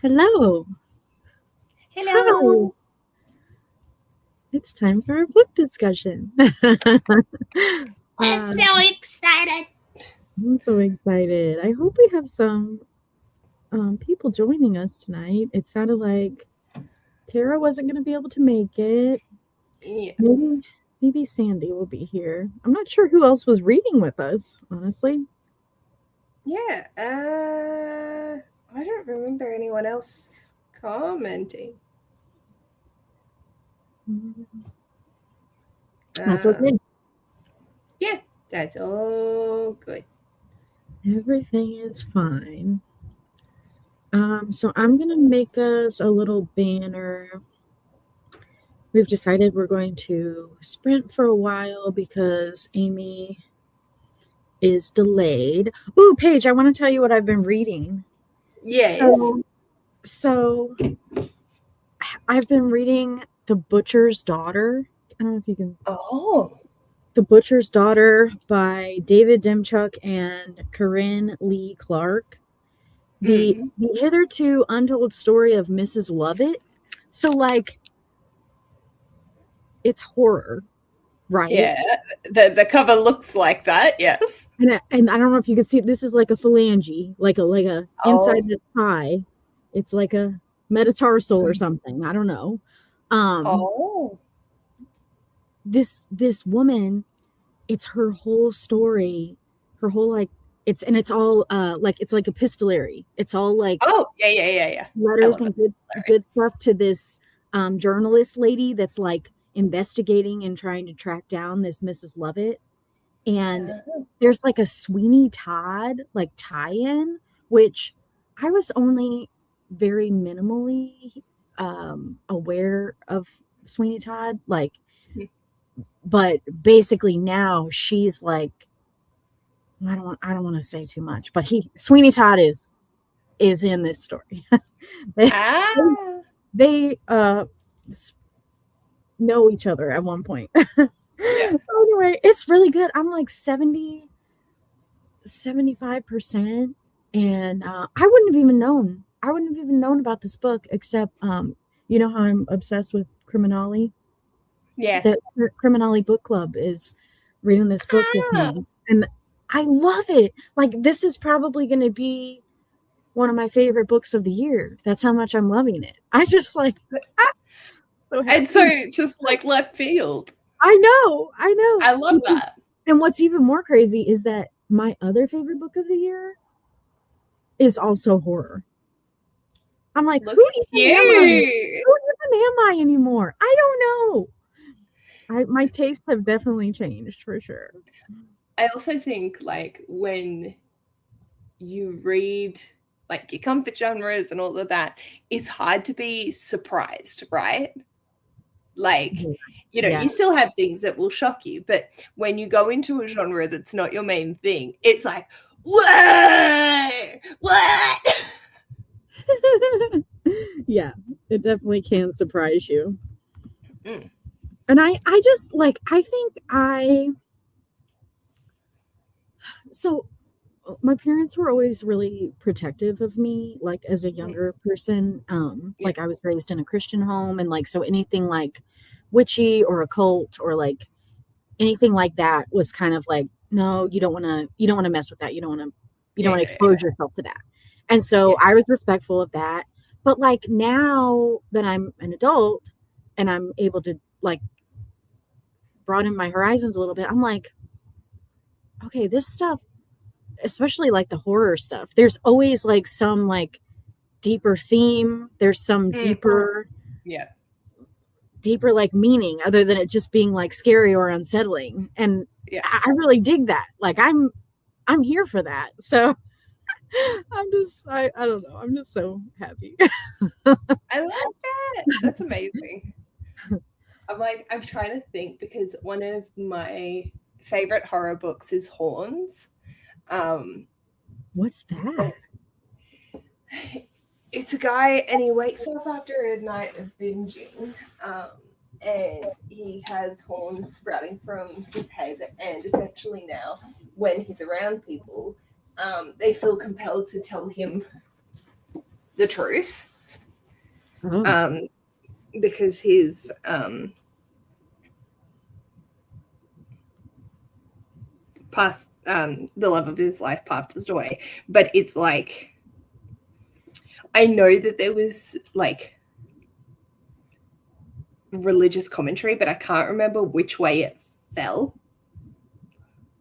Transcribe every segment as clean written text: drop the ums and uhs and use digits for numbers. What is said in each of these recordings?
Hello. Hi. Hello. It's time for our book discussion. I'm uh, so excited. I'm so excited. I hope we have some people joining us tonight. It sounded like Tara wasn't going to be able to make it. Yeah. Maybe Sandy will be here. I'm not sure who else was reading with us, honestly. Yeah. I don't remember anyone else commenting. That's okay. Yeah, that's all good. Everything is fine. So I'm going to make us a little banner. We've decided we're going to sprint for a while because Amy is delayed. Ooh, Paige, I want to tell you what I've been reading. Yes. So I've been reading The Butcher's Daughter. I don't know if you can. Oh. The Butcher's Daughter by David Demchuk and Corinne Lee Clark. Mm. The hitherto untold story of Mrs. Lovett. So like it's horror, right? Yeah. The cover looks like that. Yes. And I don't know if you can see, this is like a phalange, like a inside Oh. the thigh. It's like a metatarsal or something. I don't know. Um, Oh. this woman, it's her whole story, her whole like it's all like it's like epistolary. It's all like Oh. Yeah. Yeah. Yeah. Yeah. I letters love it. and good stuff to this journalist lady that's like investigating and trying to track down this Mrs. Lovett. And there's like a Sweeney Todd like tie-in, which I was only very minimally aware of Sweeney Todd, like, but basically now she's like, I don't want to say too much, but Sweeney Todd is in this story. they Ah. they know each other at one point. Yeah. So anyway, it's really good. I'm like 75%, and I wouldn't have even known about this book except you know how I'm obsessed with criminale. Yeah. The criminale book club is reading this book with Ah. me, and I love it. Like, this is probably going to be one of my favorite books of the year. That's how much I'm loving it. I just like, ah, so And happy. so just like left field. I know. I love that. And what's even more crazy is that my other favorite book of the year is also horror. I'm like, Look at you. Who even am I anymore? I don't know. My tastes have definitely changed for sure. I also think like when you read like your comfort genres and all of that, it's hard to be surprised, right? Like, Yeah. you still have things that will shock you, but when you go into a genre that's not your main thing, it's like, what? Yeah, it definitely can surprise you. Mm. And I just like, I think so my parents were always really protective of me, like as a Mm. younger person. Yeah. Like I was raised in a Christian home, and like so anything like witchy or occult or like anything like that was kind of like, no, you don't want to mess with that. You don't Yeah. want to Yeah. Yeah. expose yourself to that. And so Yeah. I was respectful of that. But like now that I'm an adult and I'm able to like broaden my horizons a little bit, I'm like, okay, this stuff, especially like the horror stuff, there's always like some like deeper theme. There's some Mm. Yeah. deeper like meaning other than it just being like scary or unsettling. And Yeah. I really dig that. Like I'm here for that. So I don't know. I'm just so happy. I love that. That's amazing. I'm trying to think because one of my favorite horror books is Horns. Um, What's that? but it's a guy and he wakes up after a night of binging, and he has horns sprouting from his head. And essentially, now when he's around people, they feel compelled to tell him the truth. Oh, because his past the love of his life passed away. But it's like, I know that there was like religious commentary, but I can't remember which way it fell.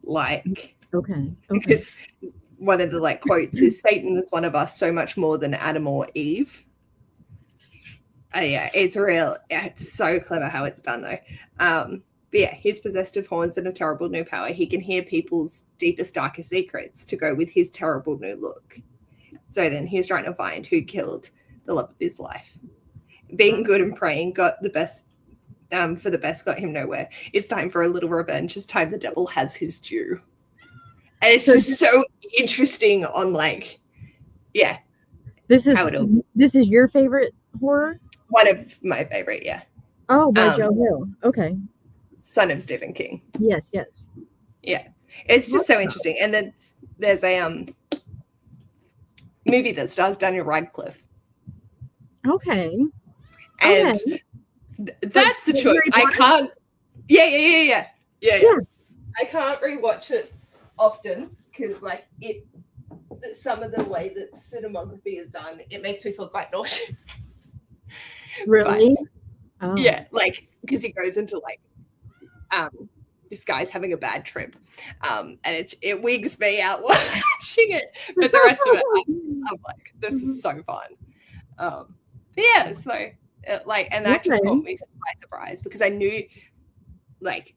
Like, okay. Okay. because one of the like quotes is, Satan is one of us so much more than Adam or Eve. Yeah, it's real. Yeah, it's so clever how it's done though. But yeah, he's possessed of horns and a terrible new power. He can hear people's deepest, darkest secrets to go with his terrible new look. So then he's trying to find who killed the love of his life. Being good and praying got the best, for the best got him nowhere. It's time for a little revenge. It's time the devil has his due. And it's just so interesting on like, yeah. This is your favorite horror? One of my favorite, yeah. Oh, by Joe Hill. Okay. Son of Stephen King. Yes, yes. Yeah. It's just so interesting. And then there's a movie that stars Daniel Radcliffe. Okay. And that's a choice. I can't. Yeah. I can't rewatch it often because, like, some of the way that cinematography is done, it makes me feel quite nauseous. Really? But, yeah, like, because he goes into like, this guy's having a bad trip, and it wigs me out watching it. But the rest of it, I'm like, this is so fun. But yeah, so and that just caught me by surprise because I knew, like,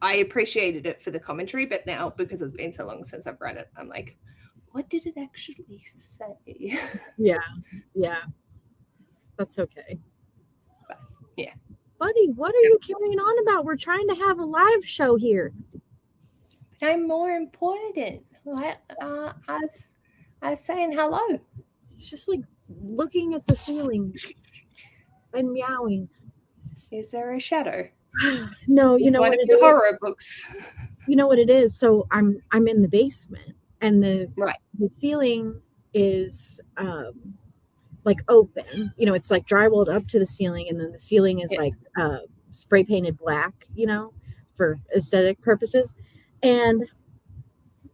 I appreciated it for the commentary, but now because it's been so long since I've read it, I'm like, what did it actually say? Yeah. That's okay. But, yeah. Buddy, what are you carrying on about? We're trying to have a live show here. But I'm more important. I was saying hello. He's just like looking at the ceiling and meowing. Is there a shadow? No, you know one what of the horror books. You know what it is. So I'm in the basement, and the ceiling is like open. You know, it's like drywalled up to the ceiling, and then the ceiling is like spray painted black. You know, for aesthetic purposes. And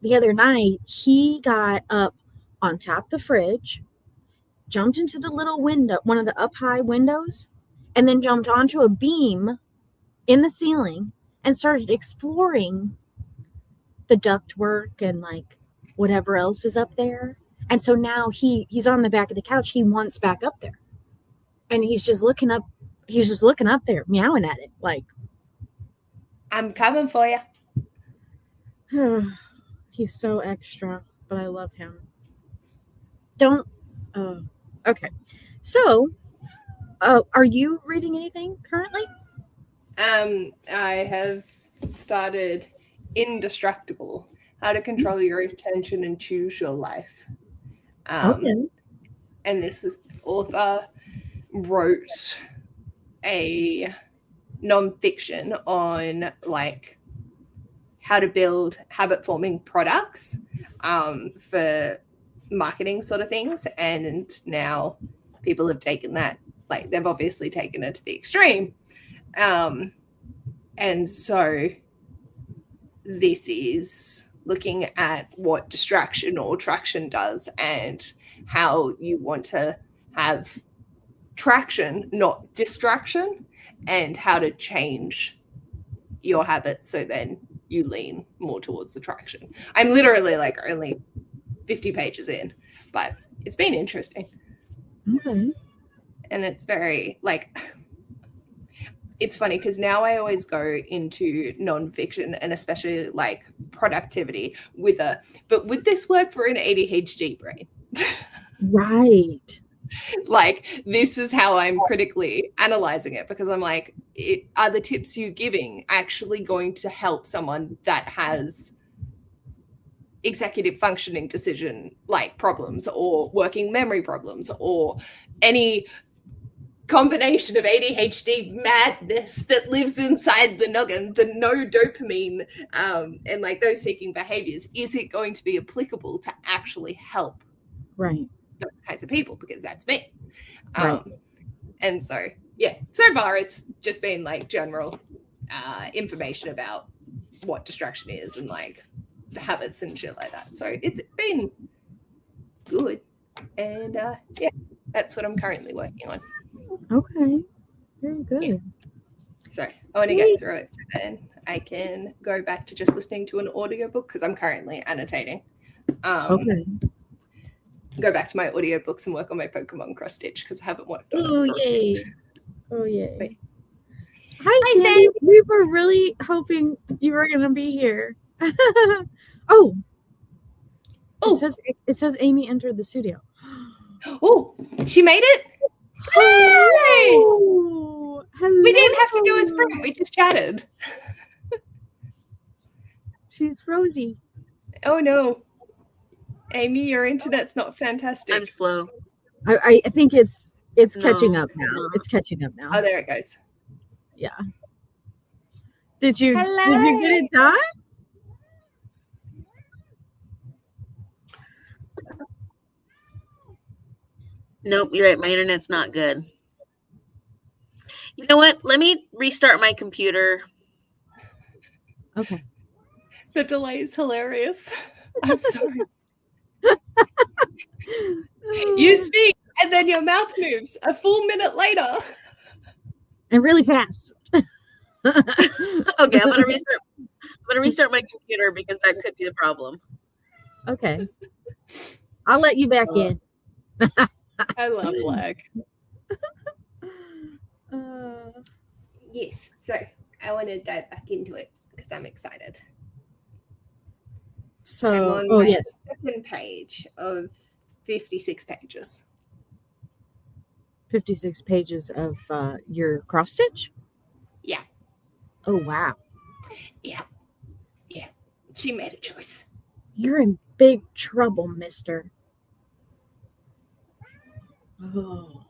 the other night, he got up on top of the fridge, jumped into the little window, one of the up high windows, and then jumped onto a beam in the ceiling and started exploring the ductwork and like whatever else is up there. And so now he's on the back of the couch. He wants back up there, and he's just looking up there, meowing at it like, I'm coming for you. He's so extra, but I love him. Okay. So are you reading anything currently? I have started Indestructible: How to Control Your Attention and Choose Your Life. And this author wrote a nonfiction on like how to build habit forming products for marketing sort of things. And now people have taken that, like they've obviously taken it to the extreme. And so this is looking at what distraction or traction does and how you want to have traction, not distraction, and how to change your habits so then you lean more towards the traction. I'm literally like only 50 pages in, but it's been interesting. Okay. And it's very like, it's funny because now I always go into nonfiction and especially like productivity but would this work for an ADHD brain? Right. Like, this is how I'm critically analyzing it because I'm like, are the tips you're giving actually going to help someone that has executive functioning decision like problems or working memory problems or any combination of ADHD madness that lives inside the noggin, the no dopamine, and like those seeking behaviors? Is it going to be applicable to actually help? Right. those kinds of people because that's me. Right. And so, yeah, so far it's just been like general information about what distraction is and like the habits and shit like that. So it's been good. And yeah, that's what I'm currently working on. Okay. Very good. Yeah. So I want to get through it so then I can go back to just listening to an audiobook because I'm currently annotating. Okay. Go back to my audiobooks and work on my Pokemon cross stitch because I haven't worked on Oh, it for yay. Oh, yay. But, Hi, Sandy. We were really hoping you were going to be here. Oh. It says Amy entered the studio. Oh, she made it? Hello. Hello. We didn't have to do a sprint. We just chatted. She's Rosie. Oh, no. Amy, your internet's not fantastic. I'm slow. I think it's catching up now. It's catching up now. Oh, there it goes. Yeah. Did you get it done? Nope, you're right. My internet's not good. You know what? Let me restart my computer. Okay. The delay is hilarious. I'm sorry. You speak, and then your mouth moves a full minute later. And really fast. Okay, I'm gonna restart my computer because that could be the problem. Okay. I'll let you back in. I love lag. Yes, so I want to dive back into it because I'm excited. So, I'm on my second page of 56 pages. 56 pages of your cross stitch? Yeah. Oh, wow. Yeah. She made a choice. You're in big trouble, mister. Oh.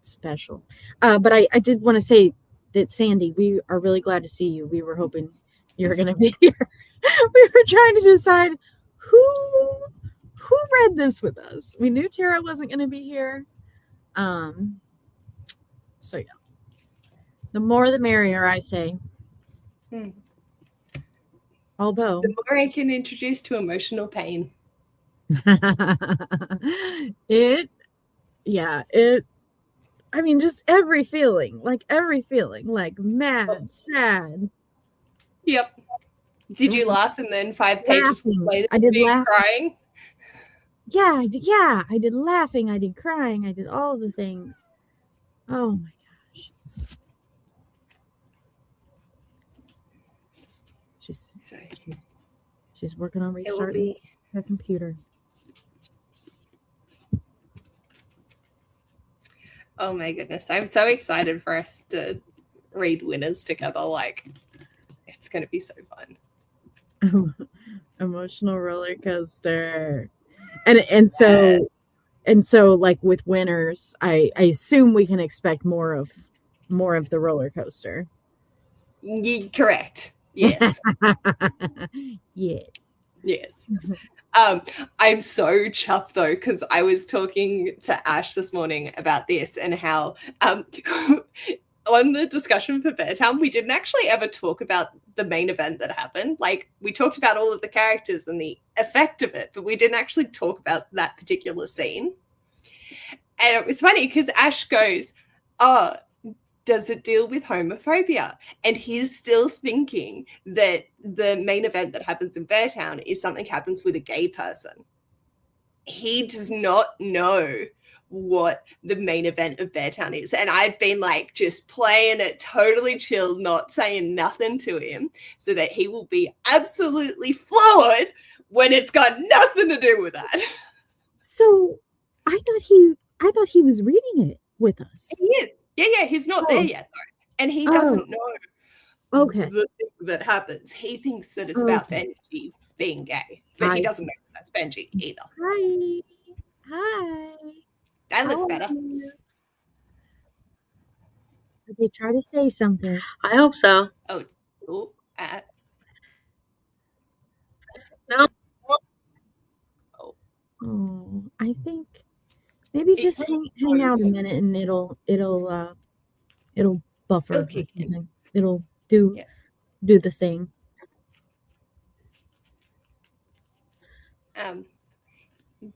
Special. But I did want to say that, Sandy, we are really glad to see you. We were hoping you were going to be here. We were trying to decide who read this with us. We knew Tara wasn't going to be here. So yeah. The more the merrier, I say. Although the more I can introduce to emotional pain. I mean, just every feeling, like mad, sad. Yep. Did you laugh and then 5 pages later I did laugh. Crying? Yeah, I did. I did laughing. I did crying. I did all the things. Oh my gosh. She's working on restarting her computer. Oh my goodness. I'm so excited for us to read Winners together. Like, it's going to be so fun. Emotional roller coaster. And so like with Winners, I assume we can expect more of the roller coaster. Correct. Yes. Yes. I'm so chuffed though, because I was talking to Ash this morning about this and how on the discussion for Beartown, we didn't actually ever talk about the main event that happened. Like, we talked about all of the characters and the effect of it, but we didn't actually talk about that particular scene. And it was funny because Ash goes, "Oh, does it deal with homophobia?" And he's still thinking that the main event that happens in Beartown is something happens with a gay person. He does not know what the main event of Beartown is. And I've been like just playing it totally chilled, not saying nothing to him so that he will be absolutely floored when it's got nothing to do with that. So I thought he was reading it with us. He is. Yeah, he's not there yet though. And he doesn't know the thing that happens. He thinks that it's about Benji being gay, but he doesn't know that's Benji either. Hi. That looks better. Okay, try to say something. I hope so. Oh, I think maybe just hang out a goes. minute and it'll buffer It'll or kick in. something. It'll do Yeah. the thing.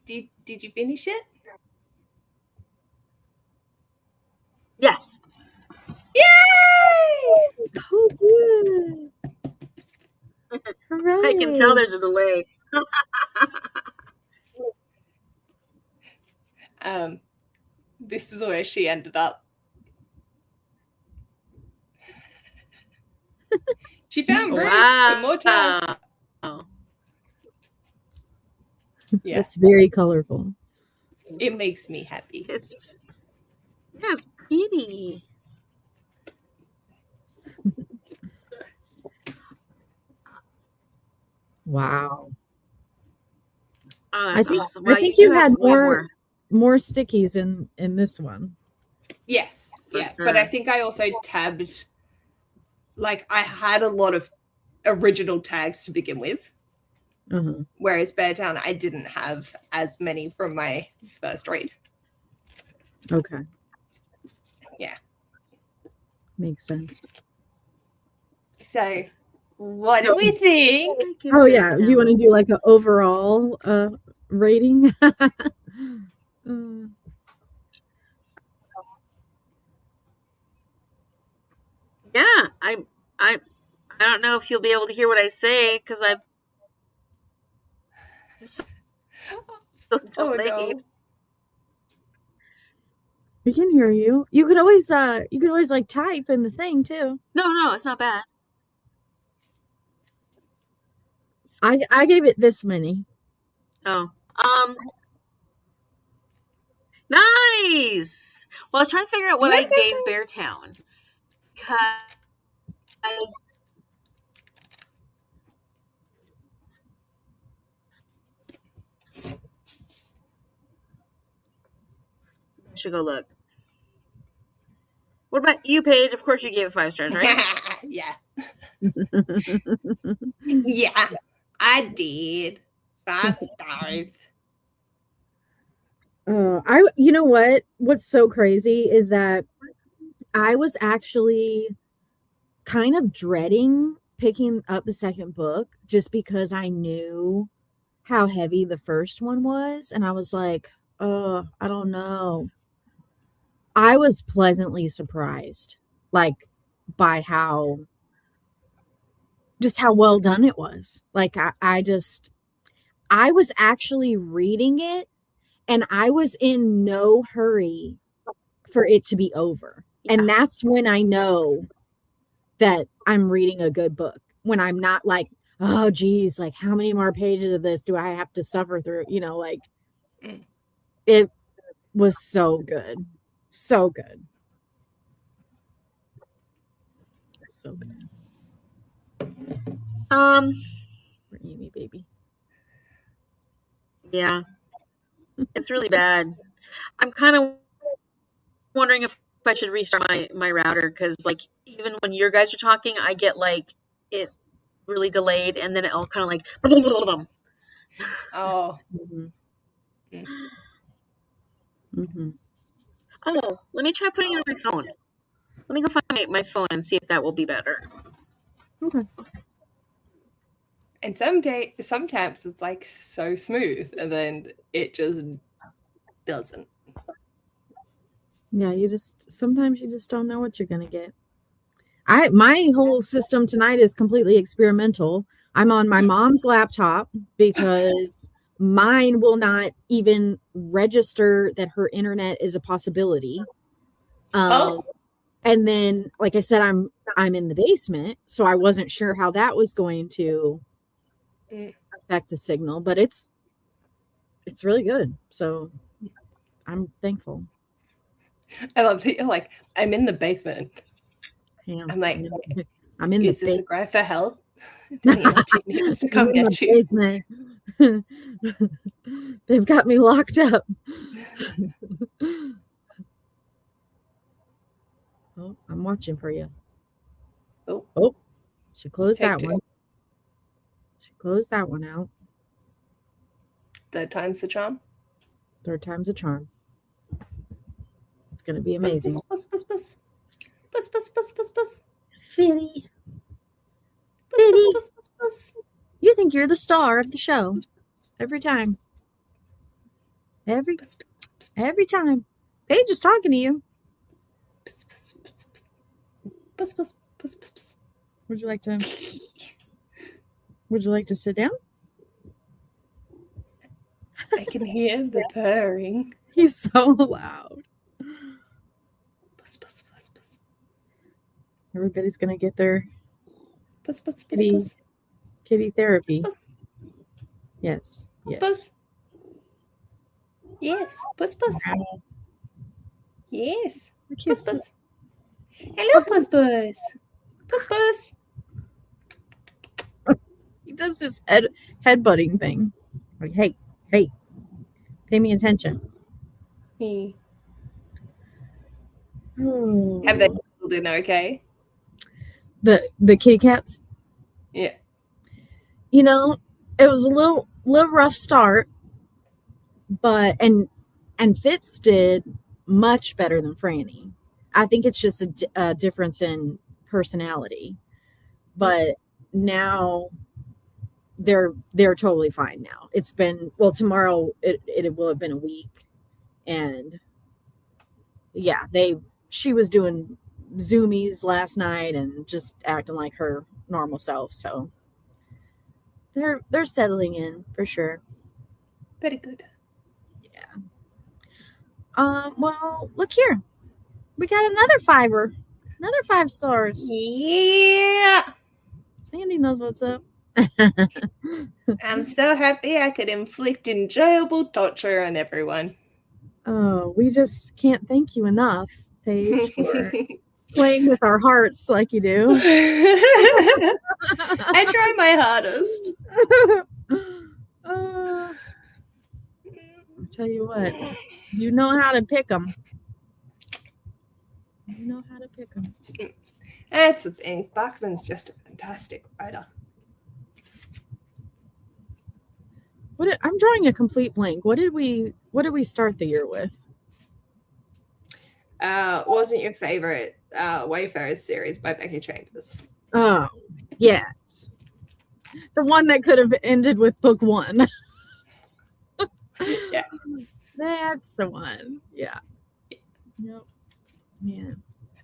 Did you finish it? Yes. Yay! Oh, good. I can tell Hooray. there's a delay. This is where she ended up. She found room for more tags. Yeah, That's very colorful. it makes me happy. It's pretty. Wow. Oh, I that's think awesome. Well, you had more. more stickies in this one. Yes, yeah, but I think I also tabbed. Like I had a lot of original tags to begin with, whereas Beartown I didn't have as many from my first read. Okay. Yeah, makes sense. So, what do we think? Oh yeah, do you want to do like an overall rating? Yeah, I don't know if you'll be able to hear what I say because I've so delayed. Oh no. We can hear you. You could always like type in the thing too. No, it's not bad. I gave it this many. Oh. Nice. Well, I was trying to figure out what I gave Beartown because I should go look. What about you, Paige? Of course you gave it 5 stars, right? Yeah. Yeah, I did. 5 stars. You know what? What's so crazy is that I was actually kind of dreading picking up the second book just because I knew how heavy the first one was, and I was like, I don't know. I was pleasantly surprised, like, by how well done it was. Like, I was actually reading it, and I was in no hurry for it to be over. Yeah. And that's when I know that I'm reading a good book. When I'm not like, oh, geez, like, how many more pages of this do I have to suffer through? You know, like, it was so good. So good. So good. For Amy, baby. Yeah. It's really bad. I'm kind of wondering if I should restart my router because, like, even when your guys are talking, I get like it really delayed, and then it all kind of like. Oh. Oh, let me try putting it on my phone. Let me go find my phone and see if that will be better. Okay. And sometimes it's like so smooth, and then it just doesn't. Yeah, sometimes you just don't know what you're gonna get. My whole system tonight is completely experimental. I'm on my mom's laptop because mine will not even register that her internet is a possibility. And then, like I said, I'm in the basement, so I wasn't sure how that was going to affect the signal, but it's really good. So I'm thankful. I love that you're like, I'm in the basement. Yeah, I'm like, I'm in is the this basement. a cry for help? The auntie needs to come get you. Basement. They've got me locked up. Oh, I'm watching for you. Oh, she closed that one. She closed that one out. Third time's the charm. Third time's a charm. It's going to be amazing. Bus, bus, bus, bus, bus, bus, bus, bus. Fitty, Bus, Fitty, bus, bus, bus, bus. you think you're the star of the show every time. Every time. Paige is talking to you. Bus, bus, bus, bus, bus, bus, bus, bus. Would you like to sit down? I can hear the purring. He's so loud. Bus, bus, bus, bus. Everybody's gonna get their Bus, bus, bus, kitty, bus. kitty therapy. Bus, Yes. bus, Yes. bus. Yes. Bus, bus. Wow. Yes. Okay. Bus, bus. Hello, bus, bus. Bus, bus. He does this headbutting thing. Like, hey, pay me attention. Hey. Oh. Have they settled in okay? The kitty cats? Yeah. You know, it was a little rough start, but and Fitz did much better than Franny. I think it's just a difference in personality, but now they're totally fine now. It's been, well, tomorrow it will have been a week, and yeah, she was doing zoomies last night and just acting like her normal self, so they're settling in for sure. Very good. Well, look here, we got another 5 stars. Yeah. Sandy knows what's up. I'm so happy I could inflict enjoyable torture on everyone. Oh, we just can't thank you enough, Paige, for playing with our hearts like you do. I try my hardest. I'll tell you what, you know how to pick them. You know how to pick them. That's the thing. Bachman's just a fantastic writer. I'm drawing a complete blank. What did we start the year with? Wasn't your favorite Wayfarers series by Becky Chambers? Oh, yes. The one that could have ended with book 1. Yeah. That's the one. Yeah. Yep. Yeah.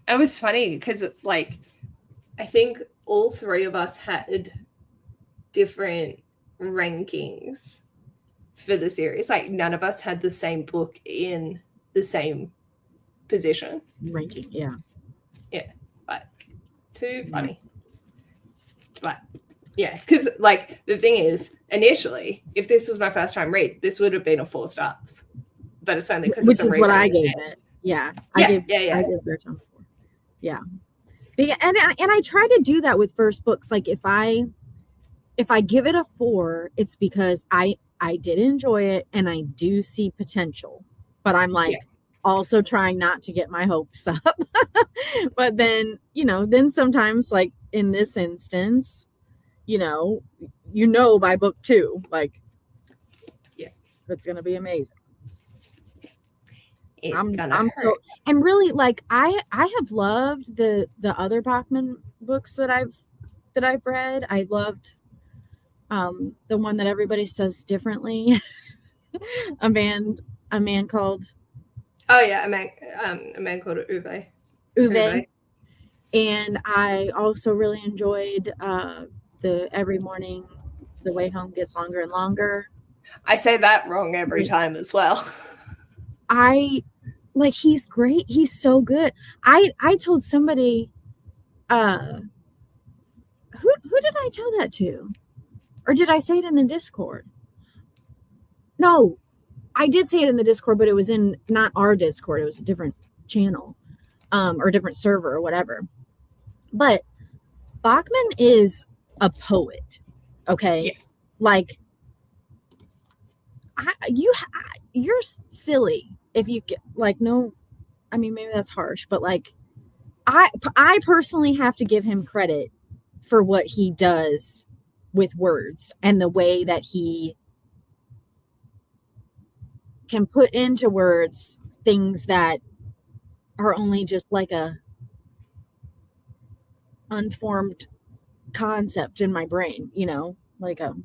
It was funny because, like, I think all 3 of us had different rankings for the series. Like, none of us had the same book in the same position. Ranking, yeah. Yeah, but too funny. But yeah, because, like, the thing is, initially, if this was my first time read, this would have been a 4 stars. But it's only because which it's is what I gave it. Yeah. I gave Bertram 4. Yeah. But yeah, and I try to do that with first books. Like, if I give it a 4, it's because I did enjoy it and I do see potential. But I'm like also trying not to get my hopes up. But then, then sometimes, like in this instance, by book 2, like, it's gonna be amazing. I'm so, and really, like, I have loved the other Bachman books that I've read. I loved the one that everybody says differently. a man called a man called Uwe. And I also really enjoyed the Every Morning the Way Home Gets Longer and Longer. I say that wrong every time as well. He's great. He's so good. I told somebody, who did I tell that to? Or did I say it in the Discord? No, I did say it in the Discord, but it was in not our Discord. It was a different channel, or different server or whatever. But Bachman is a poet. Okay. Yes. Like, you're silly if you get, like, no, I mean, maybe that's harsh, but like, I personally have to give him credit for what he does with words and the way that he can put into words things that are only just like a unformed concept in my brain, like am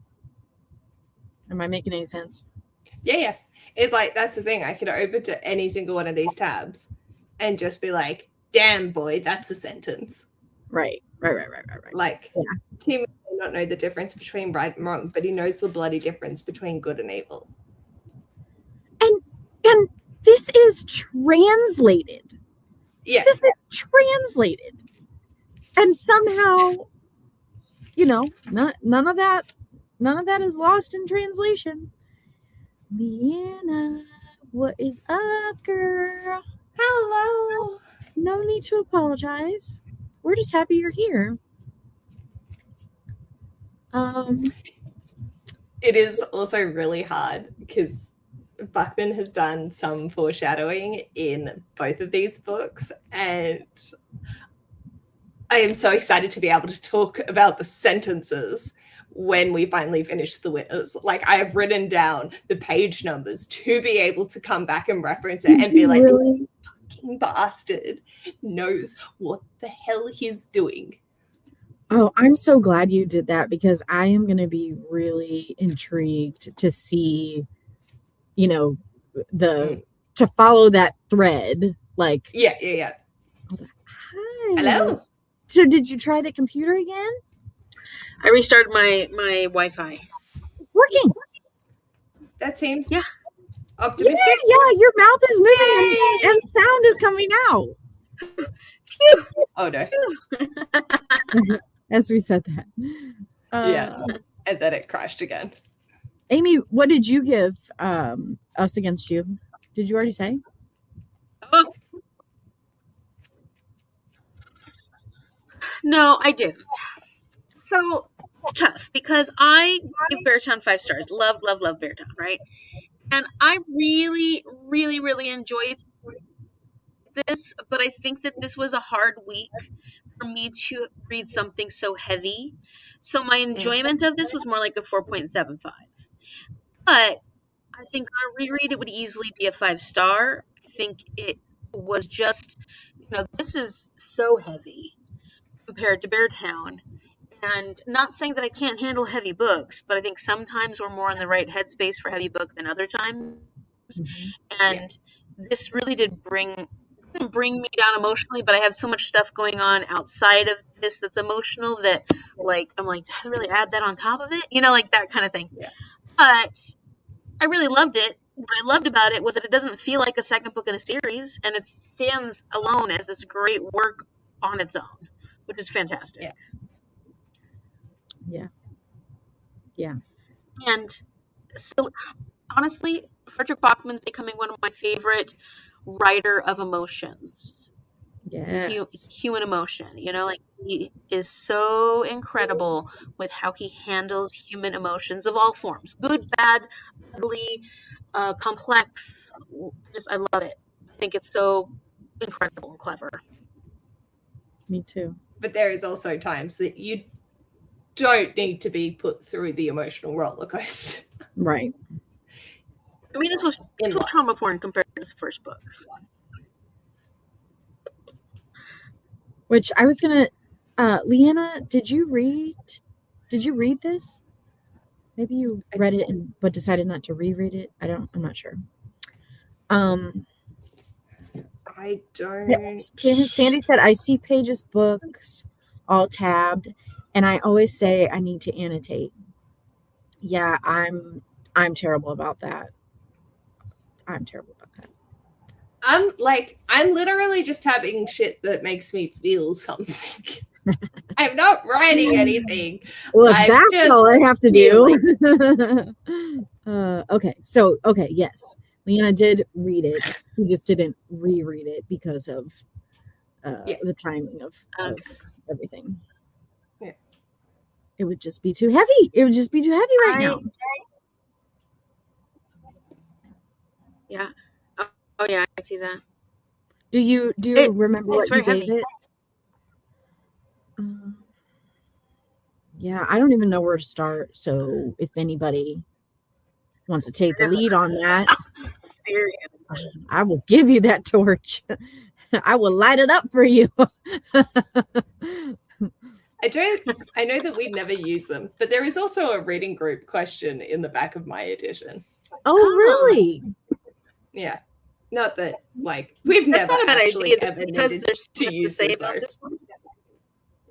I making any sense? Yeah. It's like, that's the thing. I could open to any single one of these tabs and just be like, damn, boy, that's a sentence. Right. Like, Yeah. Tim may not know the difference between right and wrong, but he knows the bloody difference between good and evil. And this is translated. Yeah. This is translated. And somehow, none of that is lost in translation. Leanna, what is up, girl? Hello. No need to apologize. We're just happy you're here. It is also really hard because Buckman has done some foreshadowing in both of these books, and I am so excited to be able to talk about the sentences when we finally finish the winners. Like, I have written down the page numbers to be able to come back and reference it and be like, really? this fucking bastard knows what the hell he's doing. Oh, I'm so glad you did that, because I am going to be really intrigued to see, to follow that thread. Like, Yeah. Hi. Hello. So did you try the computer again? I restarted my Wi-Fi. Working. That seems Yeah. optimistic. Yeah, your mouth is moving and sound is coming out. Oh no. As we said that. Yeah. And then it crashed again. Amy, what did you give Us Against You? Did you already say? No, I didn't. So it's tough because I give Beartown 5 stars. Love Beartown, right? And I really, really, really enjoyed this, but I think that this was a hard week for me to read something so heavy. So my enjoyment of this was more like a 4.75. But I think on a reread it would easily be a 5-star. I think it was just, this is so heavy compared to Beartown. And not saying that I can't handle heavy books, but I think sometimes we're more in the right headspace for heavy book than other times. And this really didn't bring me down emotionally, but I have so much stuff going on outside of this that's emotional that, like, I'm like, did I really add that on top of it? Like that kind of thing. Yeah. But I really loved it. What I loved about it was that it doesn't feel like a second book in a series, and it stands alone as this great work on its own, which is fantastic. Yeah. And so, honestly, Frederick Bachman's becoming one of my favorite writer of emotions. Yes. Human emotion. Like, he is so incredible with how he handles human emotions of all forms. Good, bad, ugly, complex. I love it. I think it's so incredible and clever. Me too. But there is also times that you don't need to be put through the emotional roller coaster. Right. I mean, this was trauma porn compared to the first book. Which I was gonna, Leanna, did you read this? Maybe you read it but decided not to reread it. I'm not sure. I don't. Sandy said, I see Paige's books all tabbed, and I always say I need to annotate. Yeah, I'm terrible about that. I'm literally just tabbing shit that makes me feel something. I'm not writing anything. Well, that's all I have to do. Okay. Yes. Leanna did read it. We just didn't reread it because of the timing of everything. Yeah. It would just be too heavy. Right now. Yeah. Oh yeah, I see that. Do you remember what you gave it? Yeah, I don't even know where to start. So if anybody wants to take the lead on that. experience. I will give you that torch. I will light it up for you. I know that we never use them, but there is also a reading group question in the back of my edition. Oh, really? Yeah. Not that, like, we've That's never not a bad actually idea ever because needed there's to so much to use say this. about this one.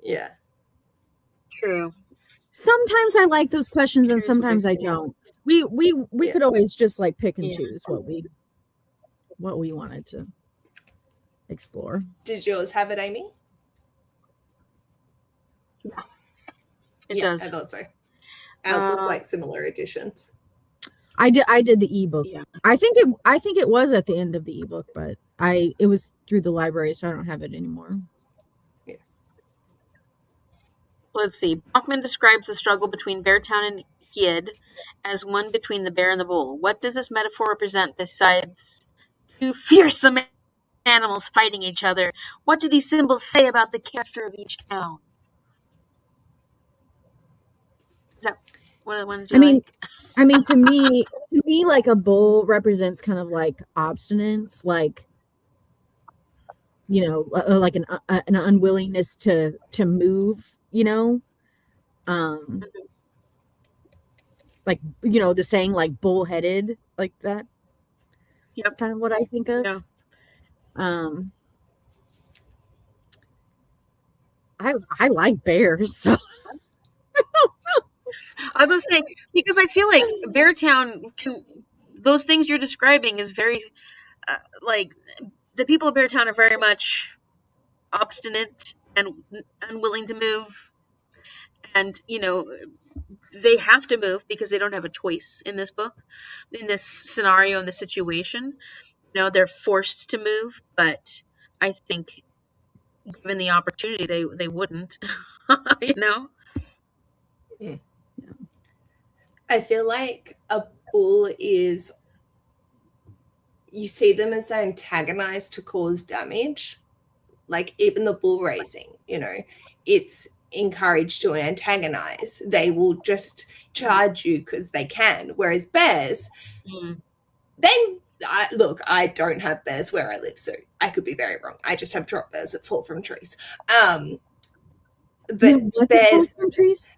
Yeah. True. Sometimes I like those questions and Curious what sometimes they I say. don't. We Yeah. could always just like pick and Yeah. choose what we wanted to explore. Did yours have it, Amy? It Yeah, does. I thought so. Ours look like similar editions. I did the ebook. Yeah. I think it was at the end of the ebook, but it was through the library, so I don't have it anymore. Yeah. Let's see. Bachman describes the struggle between Beartown and Gied as one between the bear and the bull. What does this metaphor represent besides two fearsome animals fighting each other? What do these symbols say about the character of each town? Is that one of the ones you like? I mean, to me, like a bull represents kind of like obstinance, like, you know, like an unwillingness to move, you know, like, you know, the saying like bullheaded, like that. Yep. That's kind of what I think of. Yeah. I like bears, so I was gonna say, because I feel like Beartown, those things you're describing is very, like, the people of Beartown are very much obstinate and unwilling to move, and you know they have to move because they don't have a choice in this book, in this scenario, in this situation. You know, they're forced to move, but I think given the opportunity, they wouldn't. You know. Yeah. I feel like a bull is, you see them as antagonized to cause damage. Like even the bull raising, you know, it's encouraged to antagonize. They will just charge you because they can. Whereas bears, look, I don't have bears where I live, so I could be very wrong. I just have drop bears that fall from trees. But bears from trees.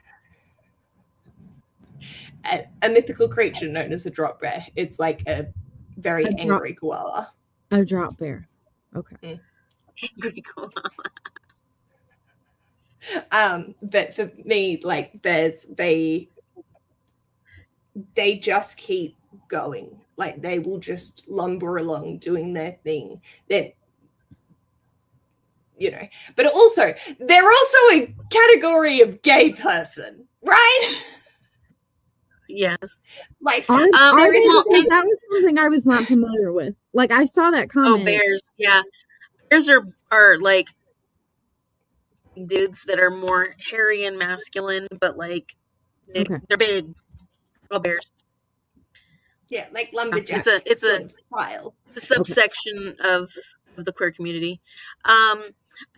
A mythical creature known as a drop bear. It's like a very angry koala. A drop bear. Okay. Angry koala. But for me, like bears, they just keep going. Like they will just lumber along doing their thing. Then, you know, but also they're also a category of gay person, right? Yes. Like that was something I was not familiar with. Like I saw that comment. Oh, bears. Yeah. Bears are like dudes that are more hairy and masculine, but like they're big. All bears. Yeah, like lumberjack. It's sort a of style. A subsection of the queer community. I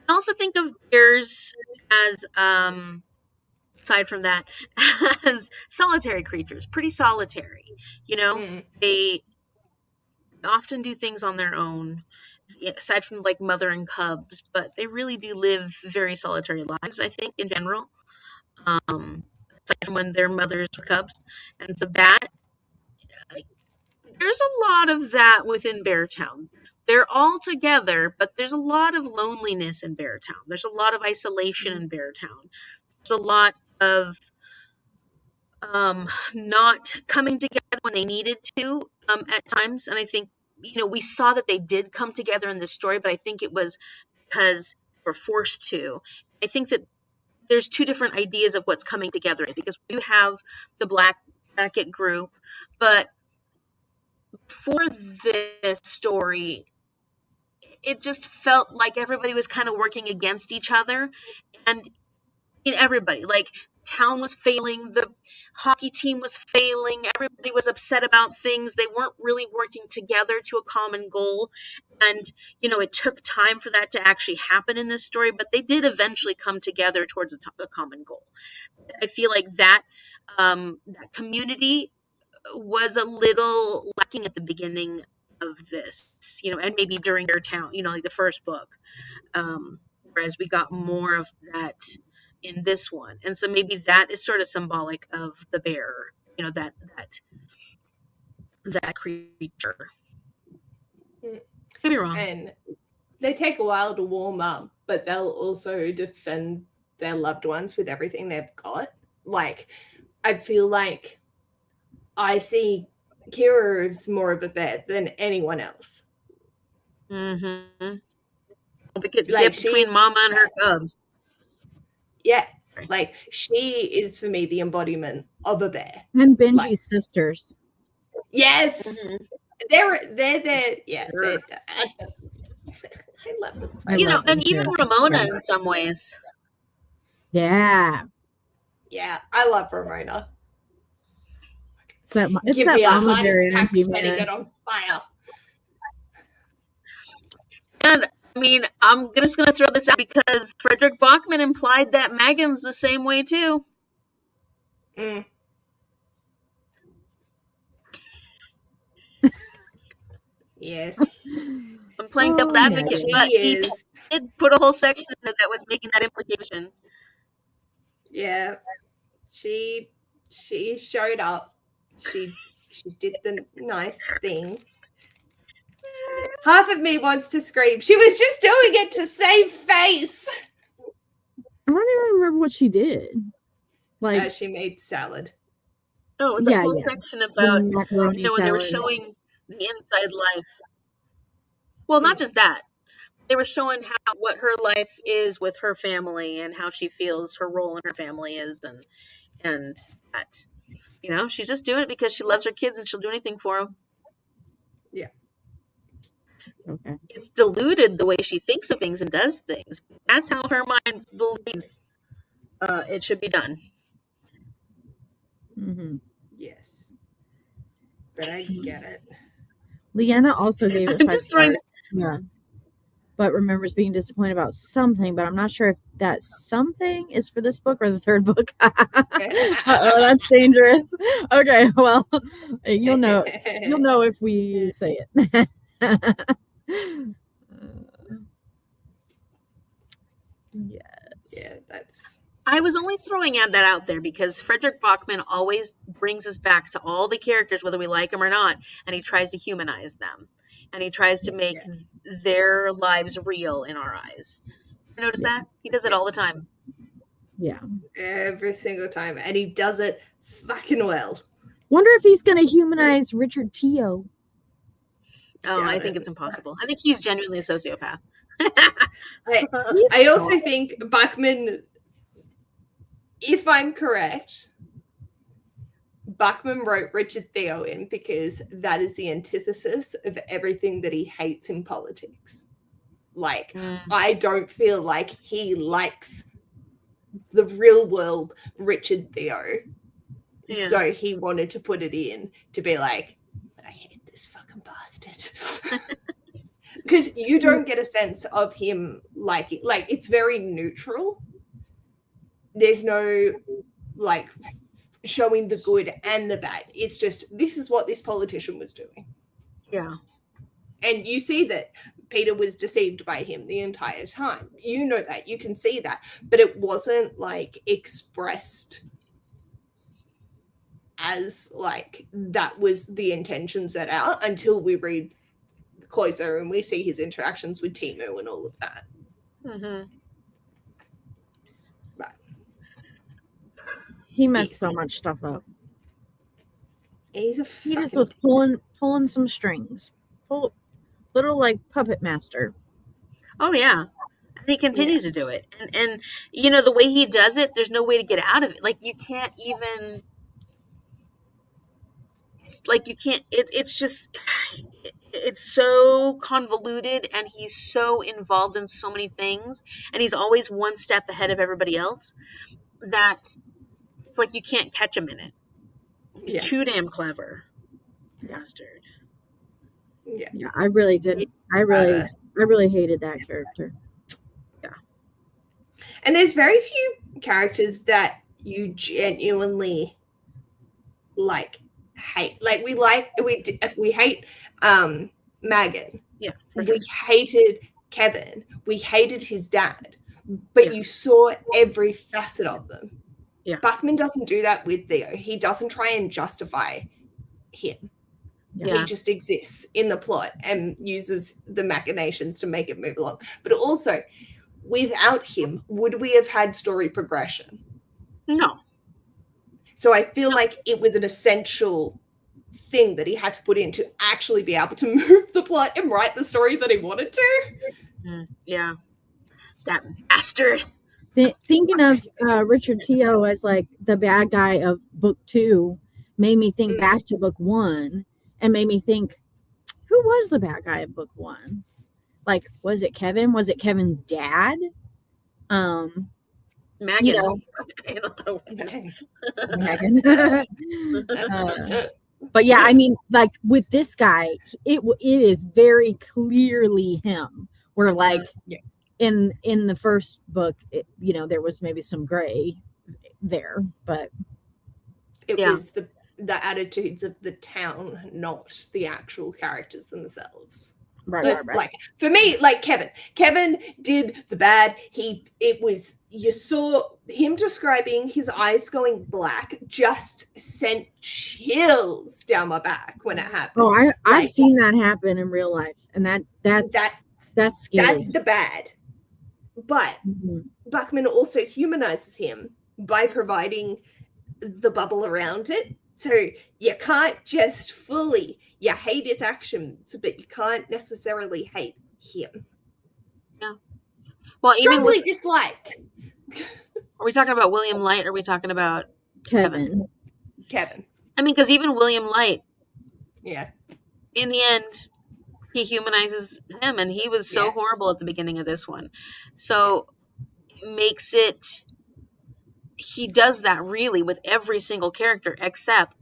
also think of bears as aside from that, as solitary creatures, pretty solitary. You know, they often do things on their own, aside from like mother and cubs, but they really do live very solitary lives, I think, in general. Aside from when they're mothers with cubs. And so that, there's a lot of that within Beartown. They're all together, but there's a lot of loneliness in Beartown. There's a lot of isolation in Beartown. There's a lot of not coming together when they needed to at times. And I think, you know, we saw that they did come together in this story, but I think it was because they were forced to. I think that there's two different ideas of what's coming together, because we have the Black Jacket group, but for this story, it just felt like everybody was kind of working against each other, and everybody, like, town was failing, the hockey team was failing, everybody was upset about things, they weren't really working together to a common goal. And you know, it took time for that to actually happen in this story, but they did eventually come together towards a common goal. I feel like that that community was a little lacking at the beginning of this, and maybe during your town, like the first book. Whereas we got more of that in this one. And so maybe that is sort of symbolic of the bear, that creature. Could be wrong. And they take a while to warm up, but they'll also defend their loved ones with everything they've got. Like, I feel like I see Kira as more of a bear than anyone else. Mm-hmm. Because between Mama and her cubs. Yeah, like she is for me the embodiment of a bear. And Benji's sisters. Yes, they're yeah. Sure. I love them. And even Ramona in some ways. Yeah, I love Ramona. It's that Give me a mama heart bear attack energy, setting man. it on fire. And I mean, I'm just gonna throw this out because Frederick Bachman implied that Megan's the same way too. Yes. I'm playing devil's advocate, but he did put a whole section in there that was making that implication. Yeah. She showed up. She did the nice thing. Half of me wants to scream. She was just doing it to save face. I don't even remember what she did. Like she made salad. Oh, the whole section about when they were showing the inside life. Well, not just that. They were showing what her life is with her family and how she feels her role in her family is, and that she's just doing it because she loves her kids and she'll do anything for them. Yeah. Okay. It's diluted the way she thinks of things and does things. That's how her mind believes it should be done. Mm-hmm. Yes. But I get it. Leanna also gave it 5 stars. Yeah. But remembers being disappointed about something, but I'm not sure if that something is for this book or the third book. Uh-oh, that's dangerous. Okay, well, you'll know if we say it. Yes. Yeah, that's. I was only throwing that out there because Frederick Bachman always brings us back to all the characters, whether we like them or not, and he tries to humanize them. And he tries to make their lives real in our eyes. You notice that? He does it all the time. Yeah. Every single time. And he does it fucking well. Wonder if he's going to humanize Richard Teo. Oh, I think it's impossible. I think he's genuinely a sociopath. I also think Bachman, if I'm correct, Bachman wrote Richard Theo in because that is the antithesis of everything that he hates in politics. Like, I don't feel like he likes the real world Richard Theo. Yeah. So he wanted to put it in to be like, I hate this fucking bastard. Because you don't get a sense of him like it's very neutral. There's no like showing the good and the bad. It's just, this is what this politician was doing. Yeah. And you see that Peter was deceived by him the entire time. You know that. You can see that. But it wasn't like expressed as like that was the intention set out until we read closer and we see his interactions with Timu and all of that. Mm-hmm. But he messed so much stuff up. He just was pulling some strings. Little like puppet master. Oh yeah. And he continues to do it. And you know, the way he does it, there's no way to get out of it. Like you can't even it's just it's so convoluted, and he's so involved in so many things, and he's always one step ahead of everybody else that it's like you can't catch him in it. He's too damn clever. Bastard. Yeah, I really did. I really hated that character. Yeah. And there's very few characters that you genuinely hate. Like we hate Megan. Yeah, We hated Kevin. We hated his dad. But you saw every facet of them. Yeah. Bachman doesn't do that with Theo. He doesn't try and justify him. Yeah. He just exists in the plot and uses the machinations to make it move along. But also, without him, would we have had story progression? No. So I feel like it was an essential thing that he had to put in to actually be able to move the plot and write the story that he wanted to. Yeah. That bastard. Thinking of Richard Teo as like the bad guy of book 2 made me think back to book 1 and made me think, who was the bad guy of book 1? Like, was it Kevin? Was it Kevin's dad? Megan. You know, Megan. But yeah, I mean, like with this guy, it is very clearly him. Where like in the first book, you know, there was maybe some gray there, but it was the attitudes of the town, not the actual characters themselves. Right. Like for me, like Kevin did the bad. You saw him describing his eyes going black just sent chills down my back when it happened. Oh, I've seen that happen in real life, and that's scary. That's the bad. But Bachman also humanizes him by providing the bubble around it. So you can't just you hate his actions, but you can't necessarily hate him. Yeah. Well, strongly dislike. Are we talking about William Light or are we talking about Kevin? I mean, because even William Light, in the end, he humanizes him, and he was so horrible at the beginning of this one. So it makes it, he does that really with every single character except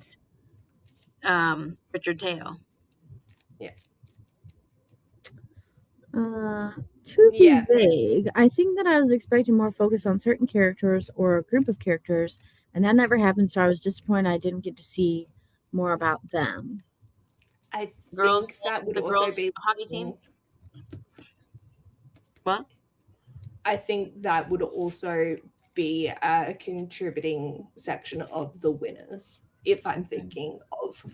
Richard Teo. To be vague, I think that I was expecting more focus on certain characters or a group of characters, and that never happened, so I was disappointed I didn't get to see more about them. I think that would also be hockey team. What? I think that would also be a contributing section of the winners, if I'm thinking of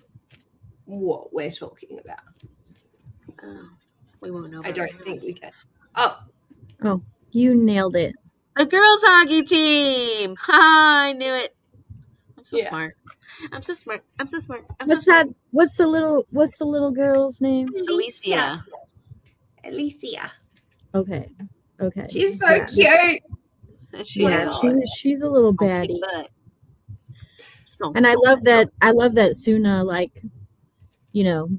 what we're talking about. We won't know. I don't think we can. Oh, you nailed it. The girls' hockey team. Ha! I knew it. I'm so smart. What's the little girl's name? Alicia. Okay. She's so cute. She's a little baddie. And I love that Suna, like, you know,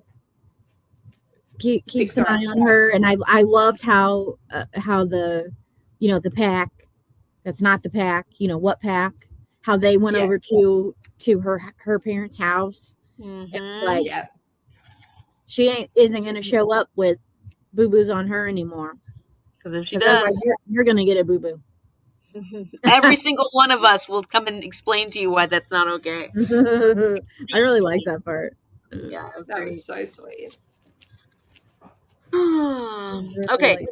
keeps an eye on her, and I loved how the, you know, the pack that's not the pack, you know, what pack, how they went over to her parents' house. It's like she isn't going to show up with boo-boos on her anymore, because if she does, you're going to get a boo-boo. Every single one of us will come and explain to you why that's not okay. I really like that part. Yeah, that was so sweet. Okay.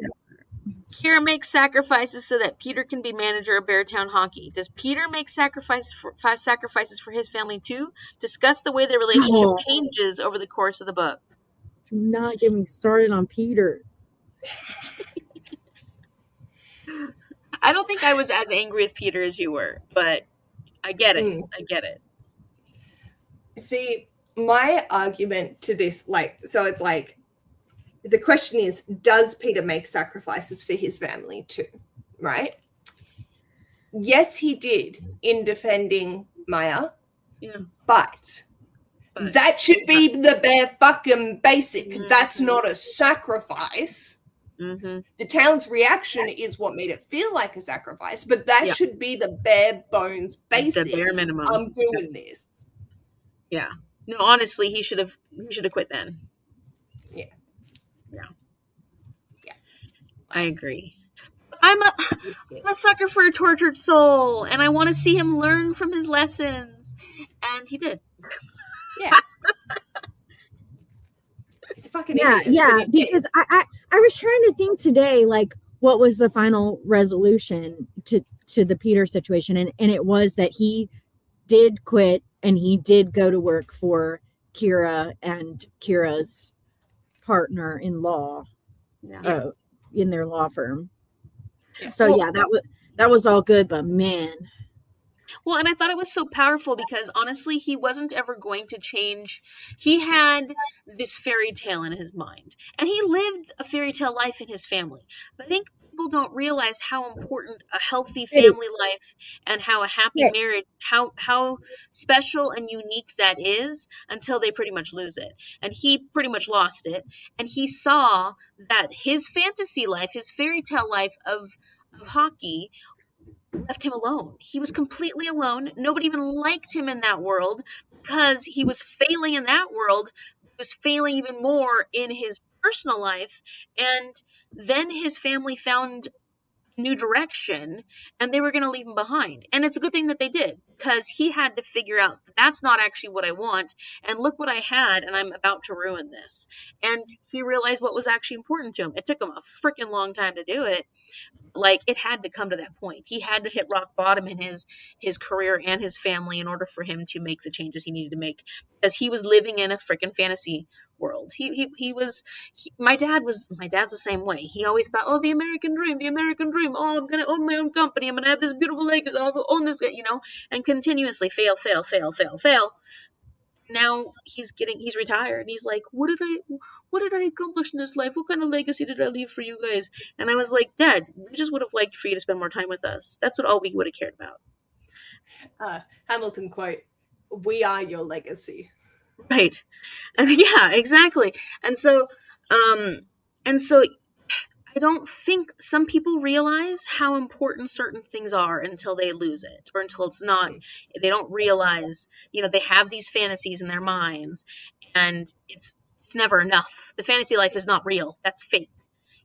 Kira makes sacrifices so that Peter can be manager of Beartown Hockey. Does Peter make sacrifices for his family too? Discuss the way their relationship changes over the course of the book. Do not get me started on Peter. I don't think I was as angry with Peter as you were, but I get it. I get it. See, my argument to this, so it's like, the question is, does Peter make sacrifices for his family too? Right? Yes, he did in defending Maya. Yeah. But that should be the bare fucking basic. That's not a sacrifice. The town's reaction is what made it feel like a sacrifice, but that should be the bare bones basic. The bare minimum. I'm doing this. Yeah. No, honestly, he should have quit then. Yeah. I agree. I'm a sucker for a tortured soul, and I want to see him learn from his lessons, and he did. Yeah. He's a fucking Yeah, because I was trying to think today, like, what was the final resolution to the Peter situation, and it was that he did quit and he did go to work for Kira and Kira's partner in law, in their law firm. So yeah, that was all good, but man. Well, and I thought it was so powerful because honestly, he wasn't ever going to change. He had this fairy tale in his mind, and he lived a fairy tale life in his family. But I think people don't realize how important a healthy family life and how a happy marriage, how special and unique that is until they pretty much lose it. And he pretty much lost it, and he saw that his fantasy life, his fairy tale life of hockey left him alone. He was completely alone. Nobody even liked him in that world because he was failing in that world. He was failing even more in his personal life. And then his family found a new direction and they were going to leave him behind. And it's a good thing that they did because he had to figure out that's not actually what I want. And look what I had, and I'm about to ruin this. And he realized what was actually important to him. It took him a freaking long time to do it. Like, it had to come to that point. He had to hit rock bottom in his career and his family in order for him to make the changes he needed to make, because he was living in a freaking fantasy world. My dad's the same way. He always thought, oh, the American dream. Oh, I'm gonna own my own company. I'm gonna have this beautiful legacy. I'll own this, and continuously fail. Now he's retired, and he's like, what did I accomplish in this life? What kind of legacy did I leave for you guys? And I was like, Dad, we just would have liked for you to spend more time with us. That's all we would have cared about. Hamilton quote, we are your legacy. Right. And yeah, exactly. And so I don't think some people realize how important certain things are until they lose it, or until it's not. They don't realize, they have these fantasies in their minds, and it's never enough. The fantasy life is not real. That's fake,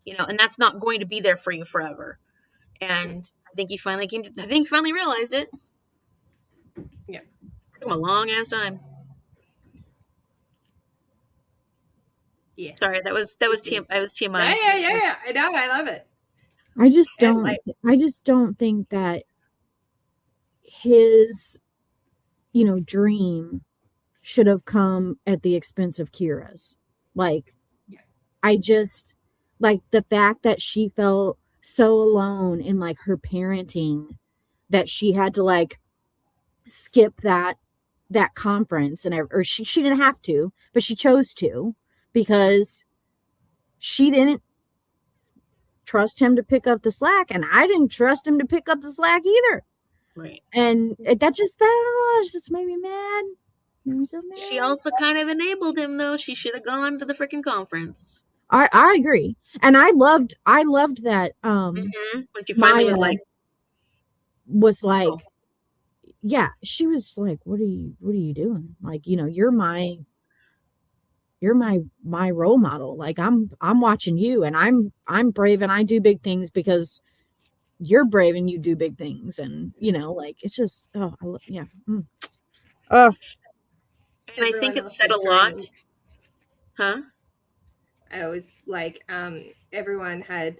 and that's not going to be there for you forever. And I think he finally realized it. Yeah. It took him a long ass time. Yeah. Sorry, that was TMI. Yeah. I know, I love it. I just don't think that his, dream should have come at the expense of Kira's. Like, I just, like, the fact that she felt so alone in, like, her parenting that she had to, like, skip that conference, or she didn't have to, but she chose to, because she didn't trust him to pick up the slack, and I didn't trust him to pick up the slack either. Right. And that I don't know, it just made me mad. Made me so mad. She also kind of enabled him, though. She should have gone to the freaking conference. I agree. And I loved that When she finally was like, yeah, she was like, what are you doing? Like, you're my role model. Like, I'm watching you, and I'm brave, and I do big things because you're brave and you do big things. And like, it's just, yeah. And I think it said a lot. Huh? I was like, everyone had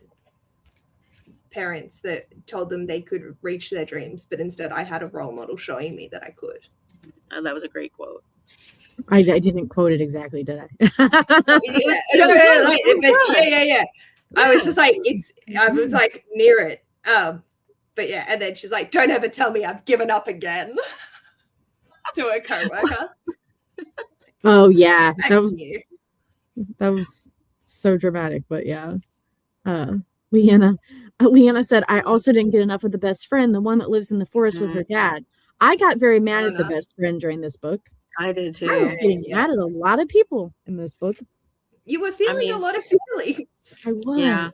parents that told them they could reach their dreams, but instead I had a role model showing me that I could. Oh, that was a great quote. I didn't quote it exactly, did I? Yeah. I was just like, I was like near it. But yeah, and then she's like, don't ever tell me I've given up again. To a coworker. Oh yeah, that was so dramatic. But yeah, Leanna said, I also didn't get enough of the best friend, the one that lives in the forest with her dad. I got very mad at the best friend during this book. I did too. I was getting mad at a lot of people in this book. You were feeling a lot of feelings. I was. Yeah.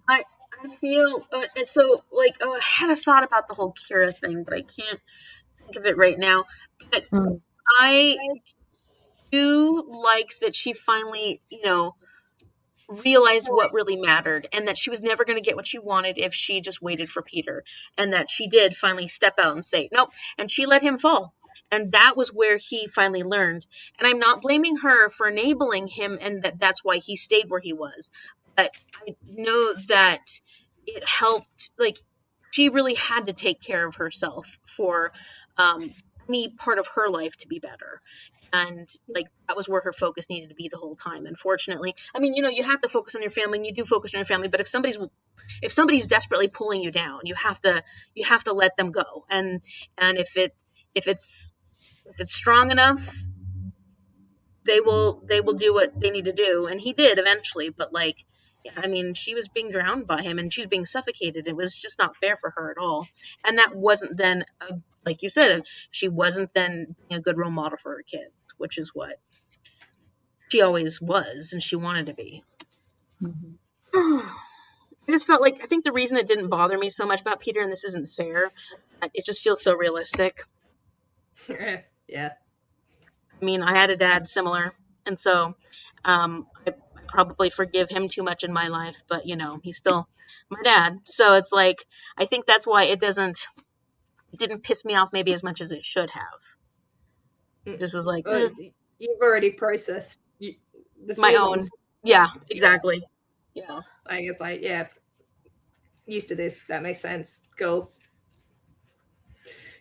I feel so like, I had a thought about the whole Kira thing, but I can't think of it right now. But I do like that she finally, realized what really mattered, and that she was never going to get what she wanted if she just waited for Peter, and that she did finally step out and say nope, and she let him fall. And that was where he finally learned. And I'm not blaming her for enabling him, and that's why he stayed where he was. But I know that it helped, like, she really had to take care of herself for any part of her life to be better. And like that was where her focus needed to be the whole time. Unfortunately, I mean, you have to focus on your family, and you do focus on your family. But if somebody's desperately pulling you down, you have to let them go. And if it's strong enough, they will do what they need to do. And he did eventually. But like, yeah, I mean, she was being drowned by him, and she was being suffocated. It was just not fair for her at all. And that wasn't then, like you said, she wasn't then being a good role model for her kids, which is what she always was, and she wanted to be. I just felt like, I think the reason it didn't bother me so much about Peter, and this isn't fair, it just feels so realistic. Yeah. I mean, I had a dad similar, and so I probably forgive him too much in my life, but he's still my dad. So it's like, I think that's why it didn't piss me off maybe as much as it should have. This was like, you've already processed the my feelings. own. Yeah, exactly. Yeah. Like, it's like, yeah, used to this. That makes sense. Go.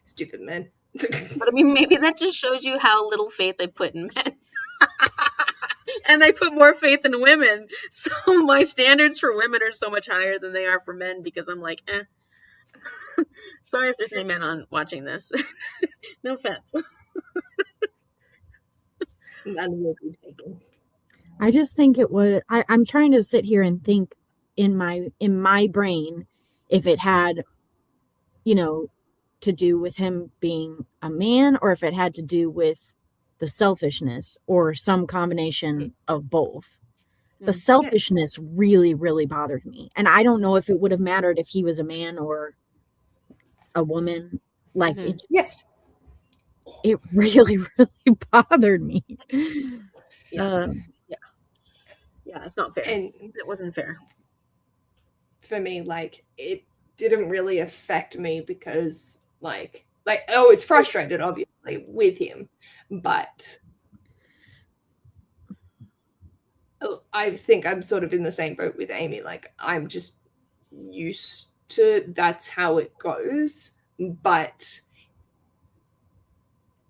Stupid men. But I mean, maybe that just shows you how little faith I put in men. And I put more faith in women. So my standards for women are so much higher than they are for men, because I'm like, Sorry if there's any men on watching this. No offense. None will be taken. I just think it was, I'm trying to sit here and think in my brain if it had, to do with him being a man, or if it had to do with the selfishness, or some combination of both. The selfishness really, really bothered me. And I don't know if it would have mattered if he was a man or a woman. Like, it just, it really, really bothered me. Yeah, it's not fair. And it wasn't fair. For me, like, it didn't really affect me because like I was frustrated, obviously, with him, but I think I'm sort of in the same boat with Amy. Like, I'm just used to that's how it goes, but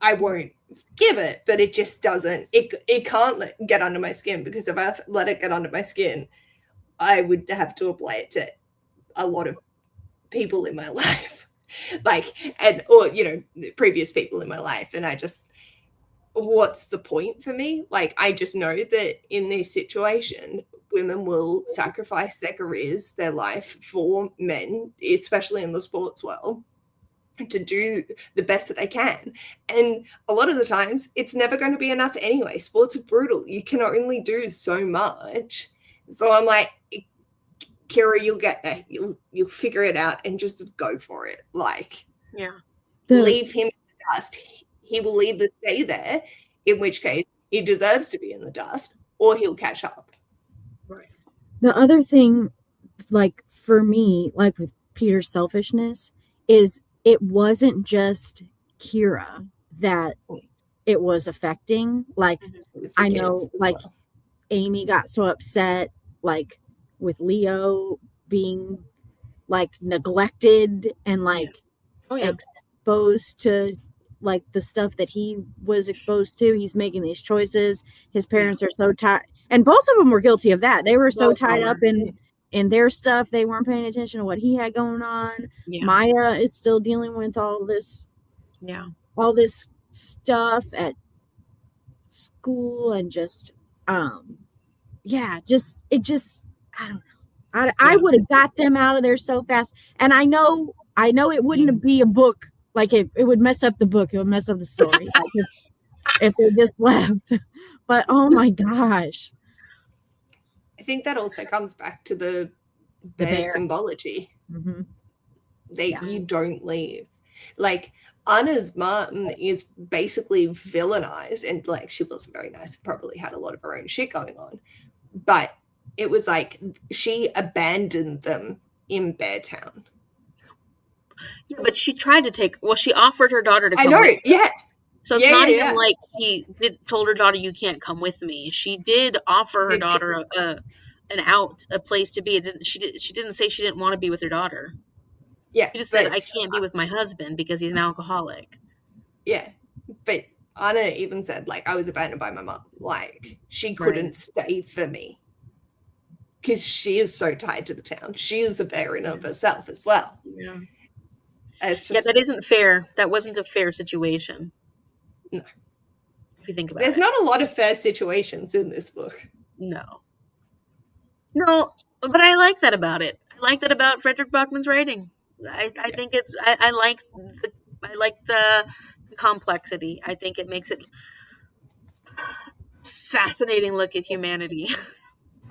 I won't give it. But it just doesn't. It can't get under my skin, because if I let it get under my skin, I would have to apply it to a lot of people in my life, or previous people in my life, and I just, what's the point for me? Like, I just know that in this situation, women will sacrifice their careers, their life for men, especially in the sports world, to do the best that they can. And a lot of the times, it's never going to be enough anyway. Sports are brutal. You can only do so much. So I'm like, Kira, you'll get there. You'll figure it out and just go for it. Like, leave him in the dust. He will either stay there, in which case he deserves to be in the dust, or he'll catch up. Right. The other thing, like, for me, like with Peter's selfishness, is it wasn't just Kira that it was affecting. Like, I know, like, Amy got so upset, like, with Leo being, like, neglected and, like, exposed to, like, the stuff that he was exposed to. He's making these choices. His parents are so tied, and both of them were guilty of that. They were so tied up in their stuff, they weren't paying attention to what he had going on. Maya is still dealing with all this stuff at school, and just I don't know. I would have got them out of there so fast. And I know it wouldn't be a book. Like, it would mess up the book. It would mess up the story if they just left. But oh my gosh. I think that also comes back to the bear symbology. Mm-hmm. You don't leave. Like, Anna's mom is basically villainized, and like, she wasn't very nice, probably had a lot of her own shit going on. But it was like she abandoned them in Beartown. Yeah, but she tried to she offered her daughter to come. I know, yeah. So it's not even like he told her daughter, "You can't come with me." She did offer her daughter a place to be. She didn't say she didn't want to be with her daughter. Yeah, she just said, "I can't be with my husband because he's an alcoholic." Yeah, but Anna even said, like, I was abandoned by my mom. Like, she couldn't stay for me because she is so tied to the town. She is a variant of herself as well. Yeah. It's just, that isn't fair. That wasn't a fair situation. No. If you think about There's it. not a lot of fair situations in this book. No, but I like that about it. I like that about Frederick Bachman's writing. I think it's I like the complexity. I think it makes it fascinating look at humanity.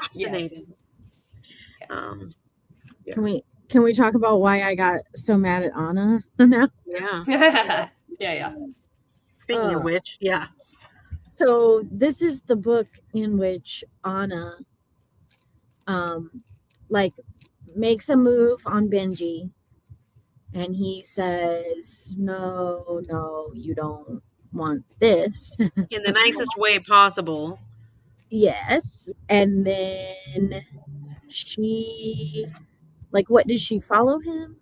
Fascinating. Yes. Can we talk about why I got so mad at Anna now? Yeah. Yeah. Speaking of which, yeah. So this is the book in which Anna like makes a move on Benji, and he says, no, you don't want this. In the nicest way possible. Yes. And then she, like, what did she follow him?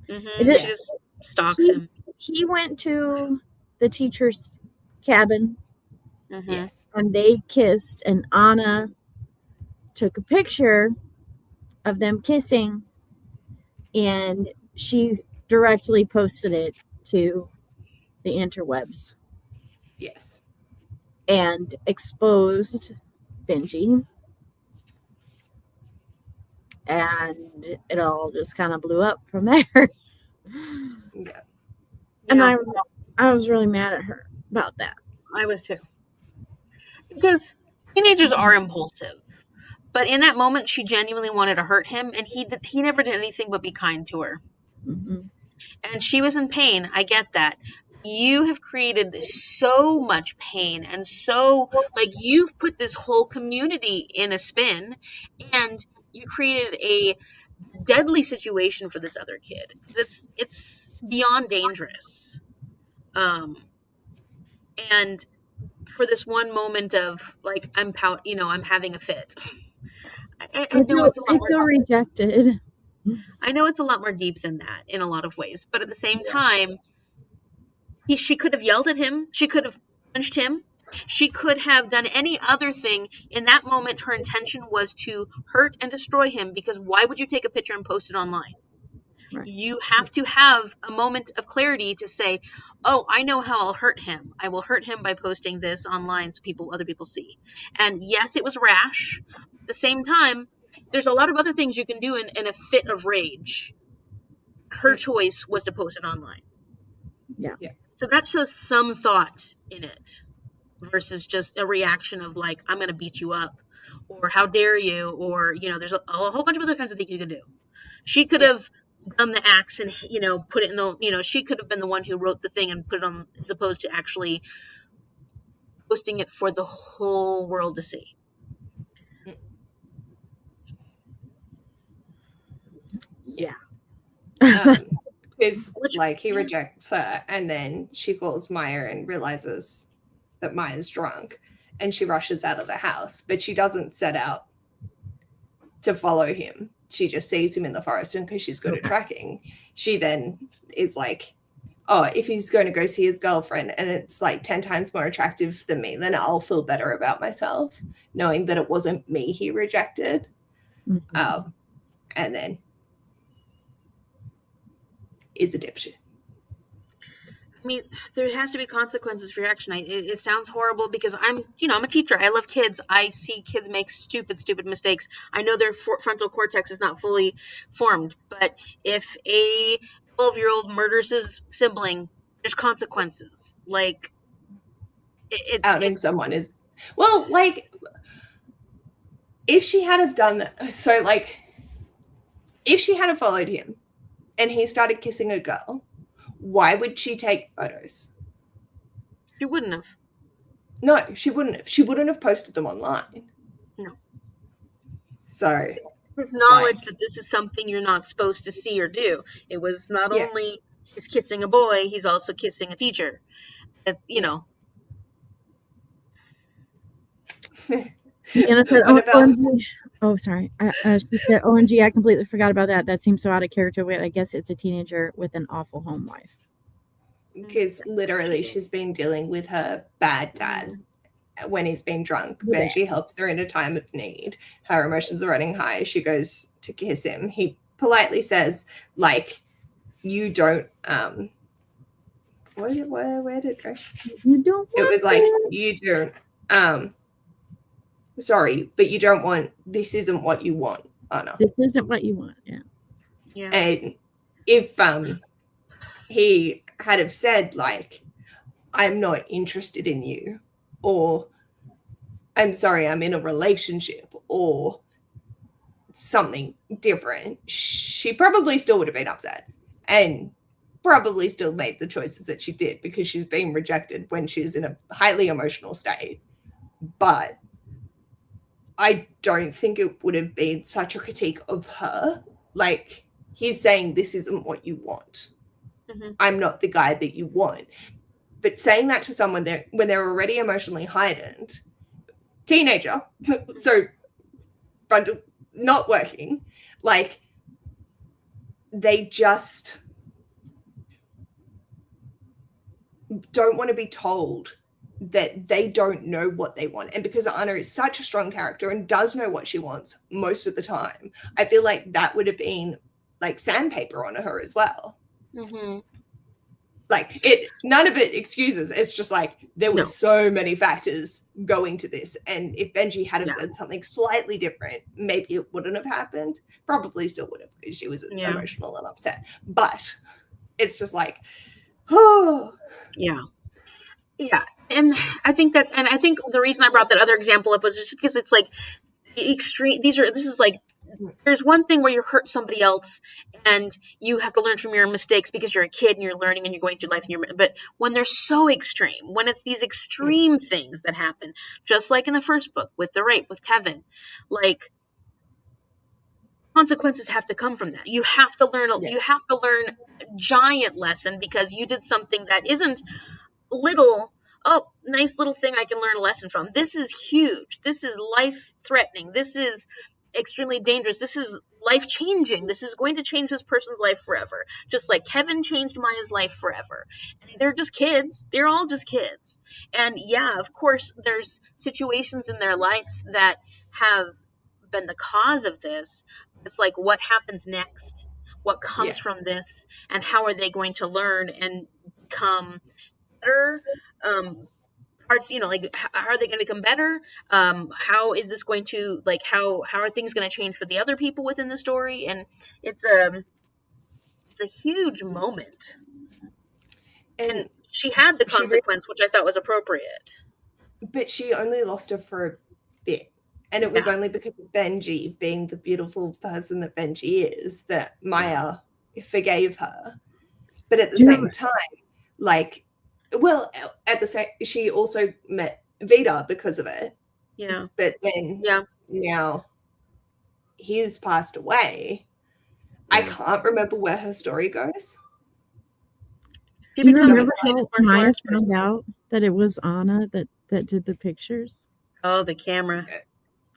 She just stalks him. He went to the teacher's cabin. Yes. And they kissed, and Anna took a picture of them kissing, and she directly posted it to the interwebs. Yes. And exposed Benji. And it all just kind of blew up from there. Yeah. And I was really mad at her about that. I was too. Because teenagers are impulsive. But in that moment, she genuinely wanted to hurt him, and he never did anything but be kind to her. Mm-hmm. And she was in pain. I get that. You have created so much pain, and so, like, you've put this whole community in a spin, and you created a deadly situation for this other kid. It's beyond dangerous. And for this one moment of, like, I'm having a fit. I feel rejected. I know it's a lot more deep than that in a lot of ways, but at the same time, she could have yelled at him. She could have punched him. She could have done any other thing. In that moment, her intention was to hurt and destroy him, because why would you take a picture and post it online? Right. You have to have a moment of clarity to say, oh, I know how I'll hurt him. I will hurt him by posting this online so other people see. And yes, it was rash. At the same time, there's a lot of other things you can do in a fit of rage. Her choice was to post it online. Yeah. So that shows some thought in it versus just a reaction of, like, I'm going to beat you up, or how dare you, or, there's a whole bunch of other things I think you can do. She could have done the axe and, put it in the, she could have been the one who wrote the thing and put it on, as opposed to actually posting it for the whole world to see. Yeah. Because, like, he rejects her, and then she calls Maya and realizes that Maya's drunk, and she rushes out of the house, but she doesn't set out to follow him. She just sees him in the forest, and because she's good at tracking, she then is like, oh, if he's going to go see his girlfriend and it's like 10 times more attractive than me, then I'll feel better about myself, knowing that it wasn't me he rejected. Mm-hmm. And then is a dipshit. I mean, there has to be consequences for your action. It sounds horrible because I'm a teacher. I love kids. I see kids make stupid mistakes. I know their frontal cortex is not fully formed, but if a 12-year-old murders his sibling, there's consequences. Like, outing someone is, well, like, if she had have done that, so, like, if she had have followed him and he started kissing a girl, why would she take photos? She wouldn't have. No, she wouldn't have. She wouldn't have posted them online. No. So his knowledge that this is something you're not supposed to see or do. It was not only he's kissing a boy, he's also kissing a teacher. You know. Deanna said, What about OMG. Oh, sorry. She said, OMG, I completely forgot about that. That seems so out of character. Wait, I guess it's a teenager with an awful home life. because literally she's been dealing with her bad dad when he's been drunk. Benji helps her in a time of need. Her emotions are running high. She goes to kiss him. He politely says, like, you don't where did it go? You don't It want was like, that. you don't sorry, but you don't want, this isn't what you want, Anna. This isn't what you want. Yeah. And if he had have said, like, I'm not interested in you, or I'm sorry, I'm in a relationship, or something different, she probably still would have been upset and probably still made the choices that she did because she's been rejected when she's in a highly emotional state. But I don't think it would have been such a critique of her. Like, he's saying, this isn't what you want. I'm not the guy that you want. But saying that to someone when they're already emotionally heightened, teenager, so frontal, not working, like, they just don't want to be told that they don't know what they want. And because Anna is such a strong character and does know what she wants most of the time, I feel like that would have been like sandpaper on her as well. Like, none of it excuses. It's just like there were so many factors going to this, and if Benji had said something slightly different, maybe it wouldn't have happened. Probably still would have, because she was emotional and upset. But it's just like, oh, yeah. And I think the reason I brought that other example up was just because it's like extreme. This is like, there's one thing where you hurt somebody else and you have to learn from your mistakes because you're a kid and you're learning and you're going through life, but when they're so extreme, when it's these extreme things that happen, just like in the first book with the rape with Kevin, like, consequences have to come from that. You have to learn a giant lesson because you did something that isn't little, oh, nice little thing I can learn a lesson from. This is huge. This is life-threatening. This is extremely dangerous. This is life-changing. This is going to change this person's life forever. Just like Kevin changed Maya's life forever. And they're just kids. They're all just kids. And yeah, of course, there's situations in their life that have been the cause of this. It's like, what happens next? What comes from this? And how are they going to learn and become better? Parts, like, how are they going to become better? How is this going to, like, how are things going to change for the other people within the story? And it's a huge moment. And she had the consequence, which I thought was appropriate. But she only lost her for a bit. And it was only because of Benji being the beautiful person that Benji is that Maya forgave her. But at the same time, like, well, she also met Vita because of it. Yeah. But then now he's passed away. Yeah. I can't remember where her story goes. Do you remember how Maya found out that it was Anna that did the pictures? Oh, the camera.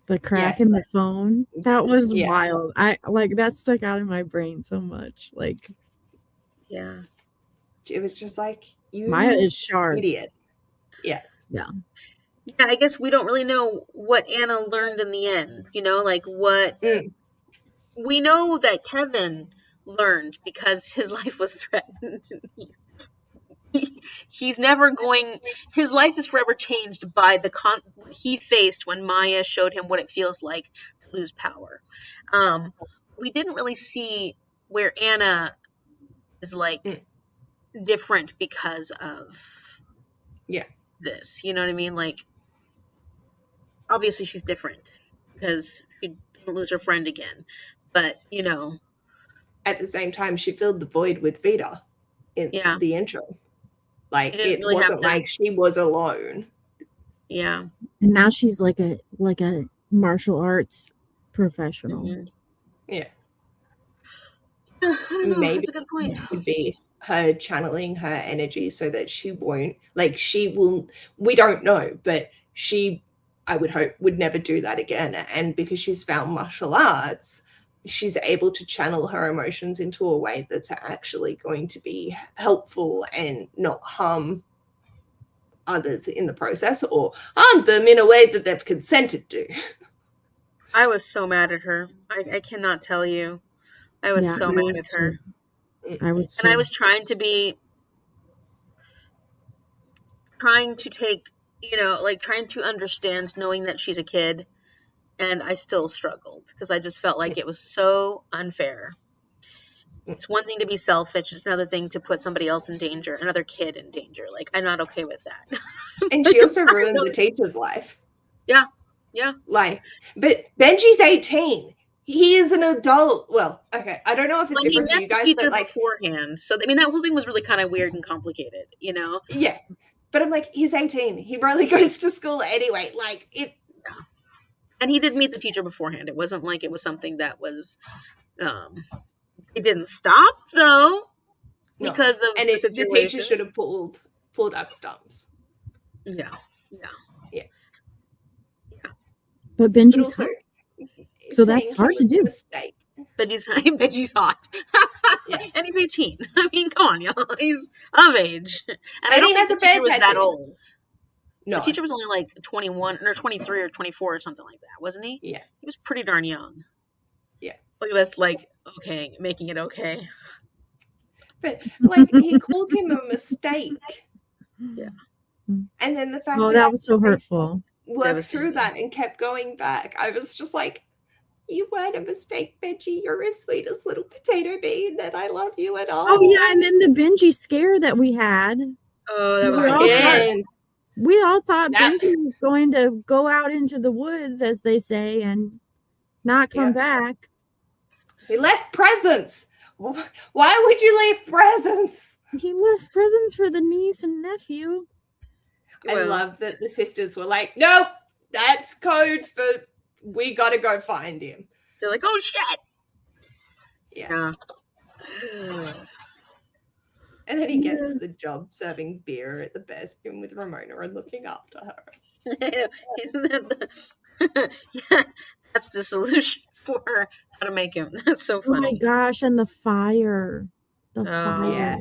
The crack in the phone. That was wild. I like that stuck out in my brain so much. Like, yeah. It was just like, you Maya is sharp. Idiot. Yeah. Yeah, I guess we don't really know what Anna learned in the end, like what we know that Kevin learned because his life was threatened. He's never going, his life is forever changed by the he faced when Maya showed him what it feels like to lose power. We didn't really see where Anna is like different because of this, you know what I mean? Like, obviously she's different because she didn't lose her friend again, but at the same time she filled the void with Vita in the intro. Like, it really wasn't like she was alone. Yeah. And now she's like a martial arts professional. Yeah. I don't know. That's a good point. Would be her channeling her energy so that she won't, like, she will, we don't know, but she, I would hope, would never do that again. And because she's found martial arts, she's able to channel her emotions into a way that's actually going to be helpful and not harm others in the process, or harm them in a way that they've consented to. I was so mad at her. I cannot tell you. I was so mad at her. I was And I was trying to take, like trying to understand, knowing that she's a kid, and I still struggled because I just felt like it was so unfair. It's one thing to be selfish, it's another thing to put somebody else in danger, another kid in danger. Like, I'm not okay with that. And she also ruined the teacher's life. Yeah. Like, but Benji's 18. He is an adult. Well, okay, I don't know if it's different for you guys, but like beforehand. So I mean, that whole thing was really kind of weird and complicated, Yeah, but I'm like, he's 18. He rarely goes to school anyway. Like it. And he did meet the teacher beforehand. It wasn't like it was something that was. It didn't stop though, because of and the teacher should have pulled up stumps. Yeah. But Benji's hot. So that's hard to do. Mistake. Benji's hot. Yeah. And he's 18. I mean, come on, y'all. He's of age. And I don't think the teacher was that old. No. The teacher was only like 21 or 23 or 24 or something like that, wasn't he? Yeah. He was pretty darn young. Yeah. Look at this, like, okay, making it okay. But like, he called him a mistake. Yeah. And then the fact that was so hurtful. Worked through that and kept going back. I was just like, you weren't a mistake, Benji. You're as sweet as little potato bean, and I love you at all. Oh yeah, and then the Benji scare that we had. Oh, that was we all thought Benji was going to go out into the woods, as they say, and not come back. He left presents. Why would you leave presents? He left presents for the niece and nephew. I love that the sisters were like, nope, that's code for we gotta go find him. They're like, oh shit. Yeah. And then he gets the job serving beer at the best inn with Ramona and looking after her. Isn't that yeah, that's the solution for how to make him. That's so funny. Oh my gosh, and the fire. Fire. Yeah.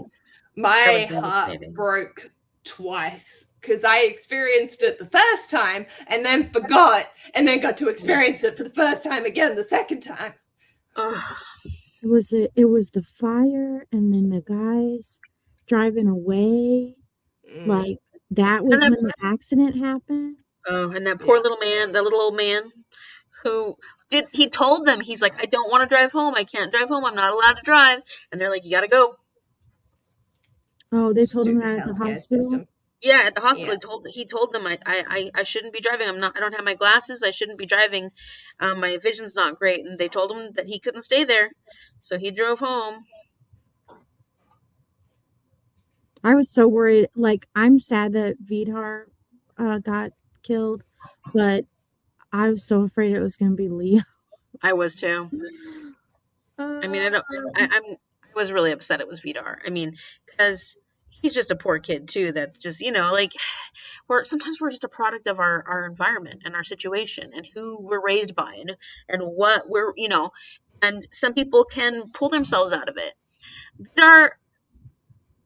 My heart broke twice because I experienced it the first time and then forgot and then got to experience it for the first time again the second time. It was the fire and then the guys driving away. Like that was when the accident happened. Oh, and that poor little man, that little old man who he told them, he's like, I don't want to drive home. I can't drive home. I'm not allowed to drive. And they're like, you gotta go. Oh, they told him that at the hospital? System. Yeah, at the hospital. He told them I shouldn't be driving. I don't have my glasses. I shouldn't be driving. My vision's not great. And they told him that he couldn't stay there. So he drove home. I was so worried. Like, I'm sad that Vidar got killed, but I was so afraid it was going to be Leo. I was too. I mean, I was really upset it was Vidar. I mean, because he's just a poor kid too. That's just, like sometimes we're just a product of our environment and our situation and who we're raised by and what we're, and some people can pull themselves out of it. Vidar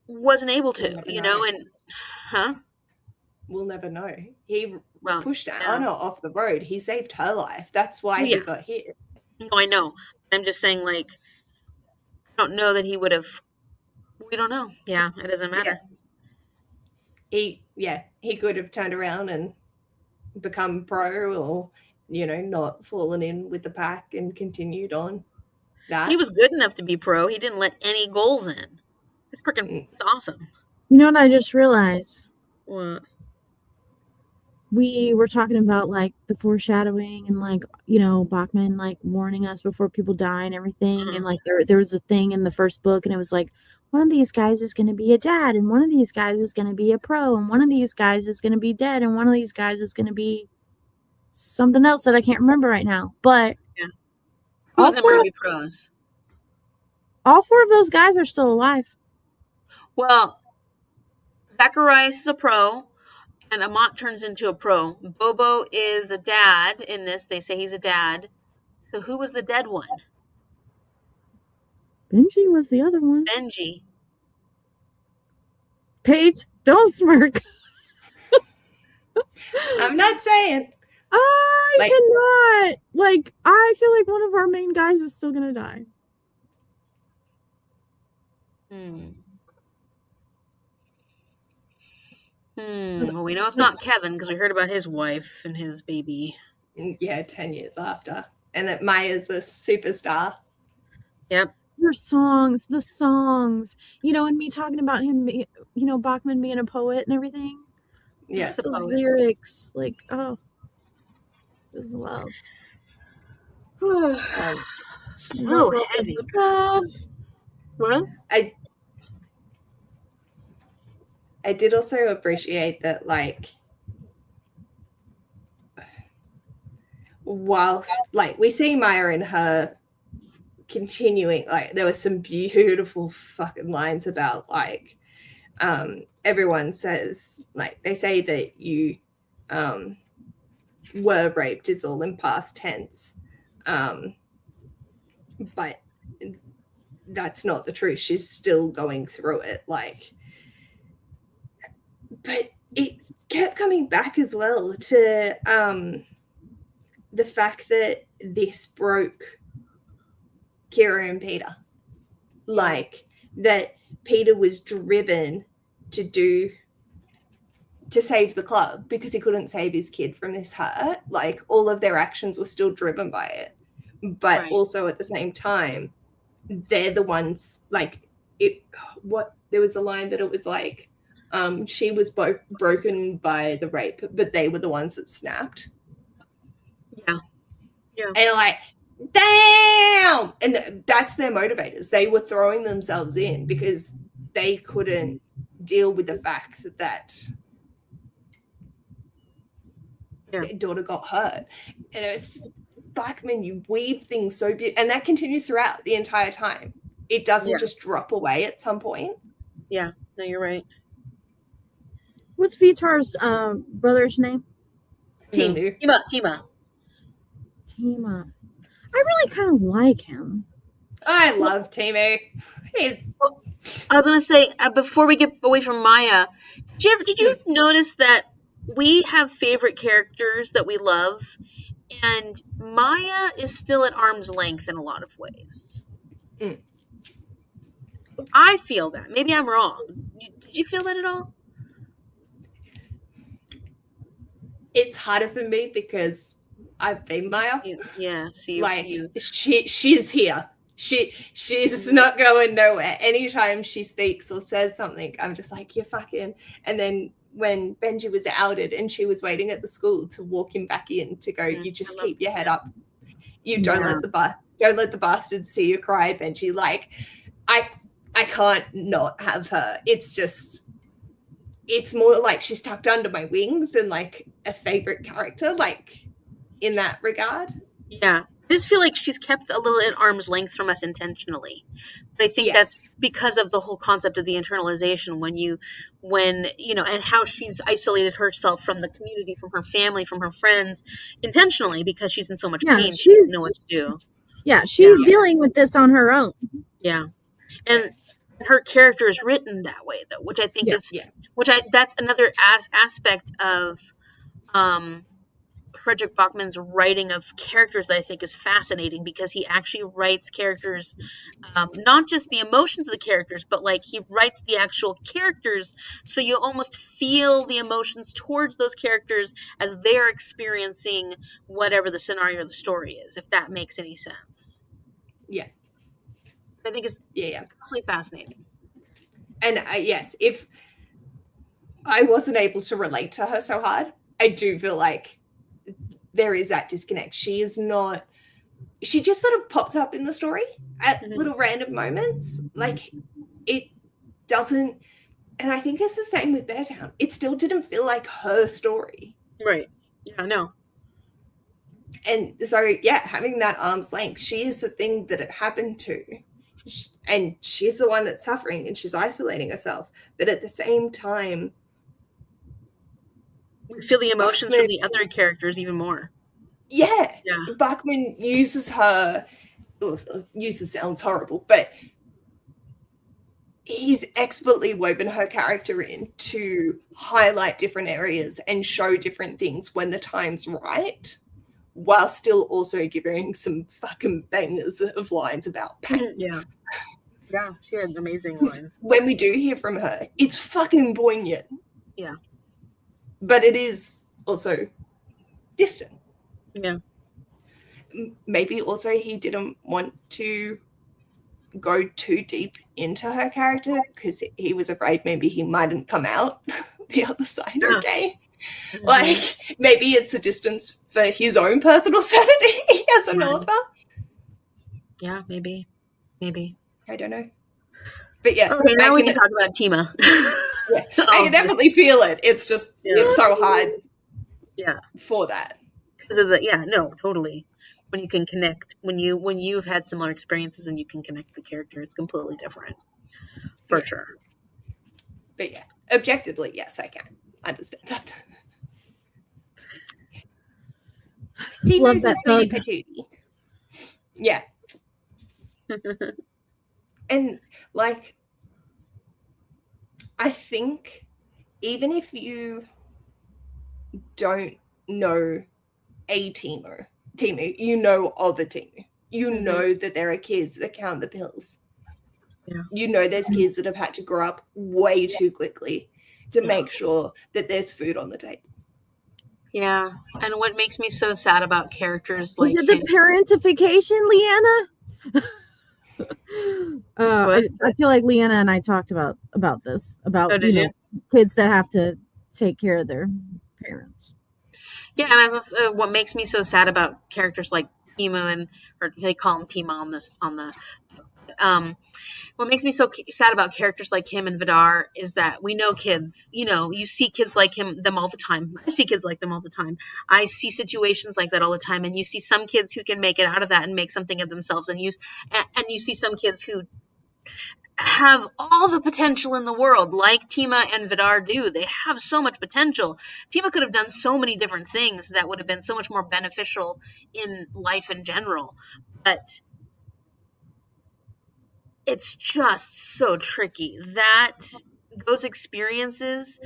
wasn't able to, and we'll never know. He pushed Anna off the road. He saved her life. That's why he got hit. No, I know. I'm just saying, like, I don't know that he would have. We don't know. Yeah, it doesn't matter. He could have turned around and become pro, or not fallen in with the pack and continued on. That he was good enough to be pro. He didn't let any goals in. It's freaking awesome. You know what I just realized? What? We were talking about like the foreshadowing and like, Bachman like warning us before people die and everything. Mm-hmm. And like there was a thing in the first book and it was like, one of these guys is going to be a dad and one of these guys is going to be a pro and one of these guys is going to be dead and one of these guys is going to be something else that I can't remember right now. But all four of them are going to be pros. All four of those guys are still alive. Well, Zacharias is a pro, and Amant turns into a pro. Bobo is a dad in this. They say he's a dad. So who was the dead one? Benji was the other one. Benji. Paige, don't smirk. I'm not saying. I cannot. Like, I feel like one of our main guys is still gonna die. Well, we know it's not Kevin because we heard about his wife and his baby. Yeah, 10 years after. And that Maya's a superstar. Yep. The songs, and me talking about him, Bachman being a poet and everything. Yeah. Those lyrics, like, oh, there's love. So heavy. Well, I did also appreciate that, like, whilst, like, we see Maya and her continuing, like, there were some beautiful fucking lines about, like, everyone says, like, they say that you were raped, it's all in past tense, but that's not the truth. She's still going through it, like, but it kept coming back as well to the fact that this broke Kira and Peter, like, that Peter was driven to save the club because he couldn't save his kid from this hurt. Like, all of their actions were still driven by it, but also at the same time, they're the ones, like, there was a line that it was like, she was broken by the rape, but they were the ones that snapped. Yeah. And like, damn! And that's their motivators. They were throwing themselves in because they couldn't deal with the fact that their daughter got hurt. And it's just, Bachman, you weave things so beautiful. And that continues throughout the entire time. It doesn't just drop away at some point. Yeah, no, you're right. What's Vitar's brother's name? Timu. Tima. I really kind of like him. I love Timu. I was gonna say, before we get away from Maya, did you notice that we have favorite characters that we love, and Maya is still at arm's length in a lot of ways? I feel that. Maybe I'm wrong. Did you feel that at all? It's harder for me because I've been Maya. Yeah, so she's here. She's not going nowhere. Anytime she speaks or says something, I'm just like, you're fucking. And then when Benji was outed and she was waiting at the school to walk him back in to go, you just keep your head up. You don't let the bastards see you cry, Benji. Like, I can't not have her. It's just, it's more like she's tucked under my wing than like a favorite character, like, in that regard. Yeah. I just feel like she's kept a little at arm's length from us intentionally. But I think that's because of the whole concept of the internalization when and how she's isolated herself from the community, from her family, from her friends, intentionally, because she's in so much pain. She doesn't know what to do. Yeah, she's dealing with this on her own. Yeah. And her character is written that way, though, which I think that's another aspect of Frederick Bachman's writing of characters that I think is fascinating, because he actually writes characters, not just the emotions of the characters, but like he writes the actual characters, so you almost feel the emotions towards those characters as they're experiencing whatever the scenario of the story is, if that makes any sense. Yeah. I think it's absolutely fascinating. And yes, if I wasn't able to relate to her so hard, I do feel like there is that disconnect. She just sort of pops up in the story at little random moments. Like, it doesn't, and I think it's the same with Beartown. It still didn't feel like her story. Right. Yeah, no. And so, having that arm's length, she is the thing that it happened to. and she's the one that's suffering and she's isolating herself. But at the same time, we feel the emotions Buckman, from the other characters even more. Yeah. Yeah. Buckman uses her, uses sounds horrible, but he's expertly woven her character in to highlight different areas and show different things when the time's right, while still also giving some fucking bangers of lines about pain. Yeah. Yeah, she had amazing lines. When we do hear from her, it's fucking poignant. Yeah. But it is also distant. Yeah. Maybe also he didn't want to go too deep into her character because he was afraid maybe he mightn't come out the other side okay. Mm-hmm. Like, maybe it's a distance for his own personal sanity as an author. Yeah, maybe. I don't know. But yeah. Okay, now we can talk about Tima. Yeah, I can definitely feel it. It's just, it's so hard for that. Because of the, totally. When you can connect, when you've had similar experiences and you can connect the character, it's completely different. For sure. But yeah, objectively, yes, I can understand that. Love that patootie. Yeah. And like, I think even if you don't know a Timu, you know of a Timu. You know that there are kids that count the pills. Yeah. You know there's kids that have had to grow up way too quickly to make sure that there's food on the table. Yeah. And what makes me so sad about characters like is it the parentification, Leanna? I feel like Leanna and I talked about this, about kids that have to take care of their parents. Yeah, and what makes me so sad about characters like Timu or they call him Tima on the what makes me so sad about characters like him and Vidar is that we know kids, you see kids like them all the time. I see kids like them all the time. I see situations like that all the time, and you see some kids who can make it out of that and make something of themselves, and you see some kids who have all the potential in the world, like Tima and Vidar do. They have so much potential. Tima could have done so many different things that would have been so much more beneficial in life in general, but it's just so tricky that those experiences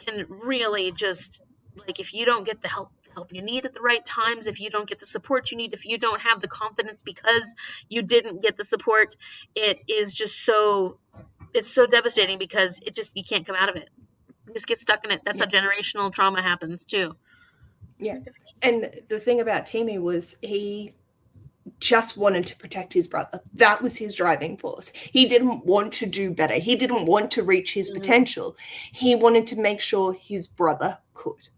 can really just, like, if you don't get the help you need at the right times, if you don't get the support you need, if you don't have the confidence because you didn't get the support, it is just it's so devastating because you can't come out of it. You just get stuck in it. That's how generational trauma happens too. Yeah. And the thing about Timu was he just wanted to protect his brother. That was his driving force. He didn't want to do better. He didn't want to reach his potential. He wanted to make sure his brother could.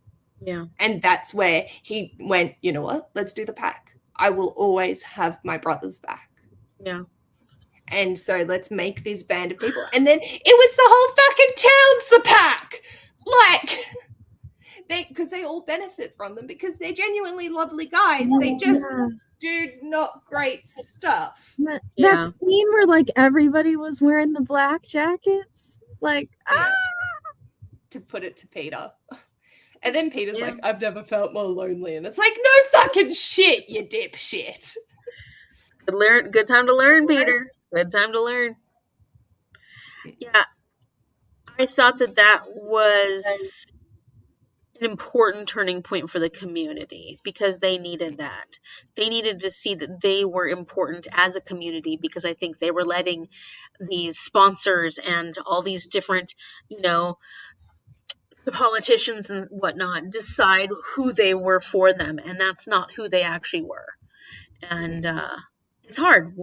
Yeah. And that's where he went, you know what? Let's do the pack. I will always have my brother's back. Yeah. And so let's make this band of people. And then it was the whole fucking town's the pack. Like, because they all benefit from them because they're genuinely lovely guys. They just do not great stuff. That scene where like everybody was wearing the black jackets, like to put it to Peter. And then Peter's like, I've never felt more lonely. And it's like, no fucking shit, you dipshit. Good time to learn, Peter. Good time to learn. Yeah. I thought that was an important turning point for the community because they needed that. They needed to see that they were important as a community because I think they were letting these sponsors and all these different, the politicians and whatnot decide who they were for them, and that's not who they actually were. And it's hard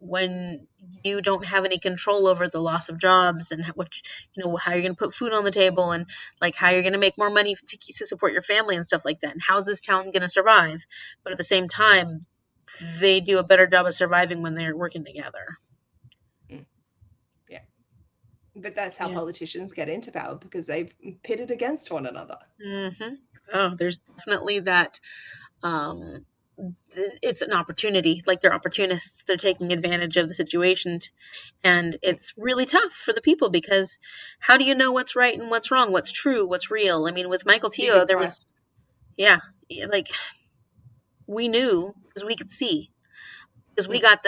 when you don't have any control over the loss of jobs and how you're going to put food on the table and like how you're going to make more money to support your family and stuff like that. And how's this town going to survive? But at the same time, they do a better job of surviving when they're working together. But that's how politicians get into power because they've pitted against one another. Mm-hmm. Oh, there's definitely that it's an opportunity. Like, they're opportunists. They're taking advantage of the situation. And it's really tough for the people, because how do you know what's right and what's wrong, what's true, what's real? I mean, with Michael Teo, there was, yeah, like, we knew because we could see, because we got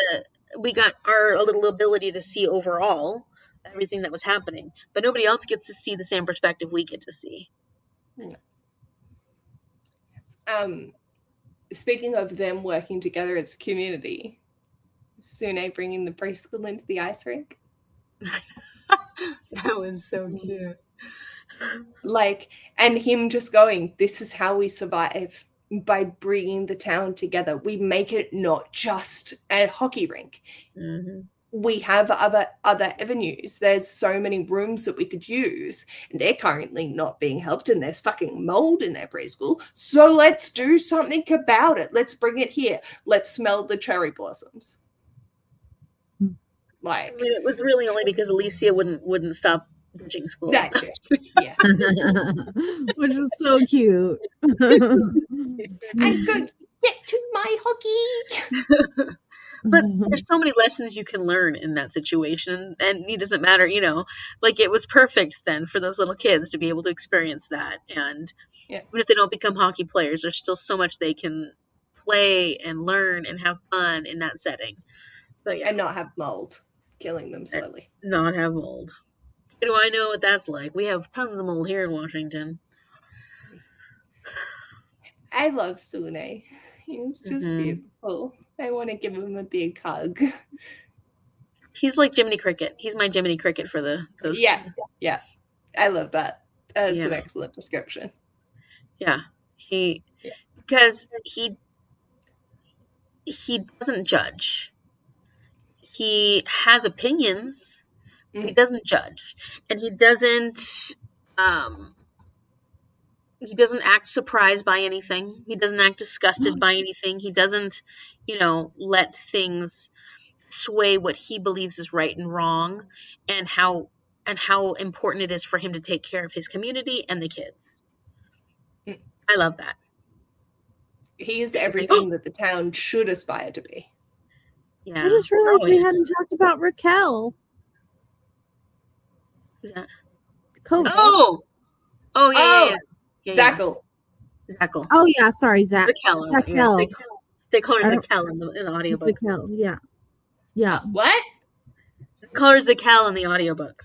our little ability to see overall everything that was happening, but nobody else gets to see the same perspective we get to see. Speaking of them working together as a community, Sune bringing the preschool into the ice rink. That was so cute. Like, and him just going, this is how we survive, by bringing the town together. We make it not just a hockey rink. Mm-hmm. We have other avenues. There's so many rooms that we could use, and they're currently not being helped, and there's fucking mold in their preschool. So let's do something about it. Let's bring it here. Let's smell the cherry blossoms. Like, I mean, it was really only because Alicia wouldn't stop ditching school. That too. Yeah. Which was so cute. I'm going to get to my hockey. But there's so many lessons you can learn in that situation, and it doesn't matter, like, it was perfect then for those little kids to be able to experience that. And even if they don't become hockey players, there's still so much they can play and learn and have fun in that setting. So and not have mold killing them slowly. Not have mold. Do I know what that's like? We have tons of mold here in Washington. I love Sune. He's just beautiful. I want to give him a big hug. He's like Jiminy Cricket. He's my Jiminy Cricket for those. Yes. Yeah. I love that. That's an excellent description. Yeah. Because he doesn't judge. He has opinions. He doesn't judge, and he doesn't act surprised by anything. He doesn't act disgusted by anything. He doesn't, let things sway what he believes is right and wrong, and how important it is for him to take care of his community and the kids. I love that. He is everything that the town should aspire to be. Yeah. I just realized we hadn't talked about Raquel. Who's that? COVID. Oh, yeah. Zackle. Zackle. Oh, yeah. Sorry, Zackle. Zackle. They call her Zackle in the audiobook. Zackle, yeah. Yeah. What? They call her Zackle in the audiobook.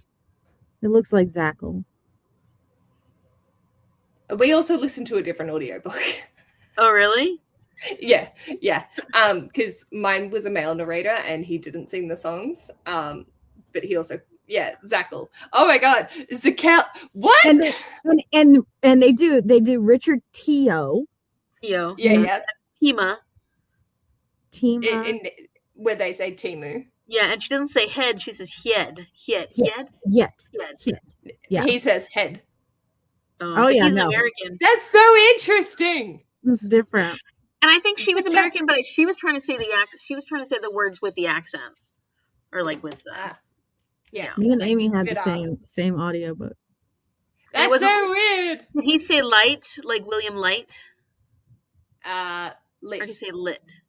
It looks like Zackle. We also listened to a different audiobook. Oh, really? Yeah. Because mine was a male narrator and he didn't sing the songs. But he also, Zackle. Oh my God, Zackle. What? And they do Richard Teo. Teo. Yeah. Tima. Where they say Timu. Yeah, and she doesn't say head, she says Hied. Yet. Yeah. He says head. Oh yeah, he's American. That's so interesting. It's different. And I think she was American, but she was trying to say the words with the accents, or like with the. Yeah. Me and Amy had the same audiobook. That's so weird. Did he say light, like William Light? Lit. Or did he say lit?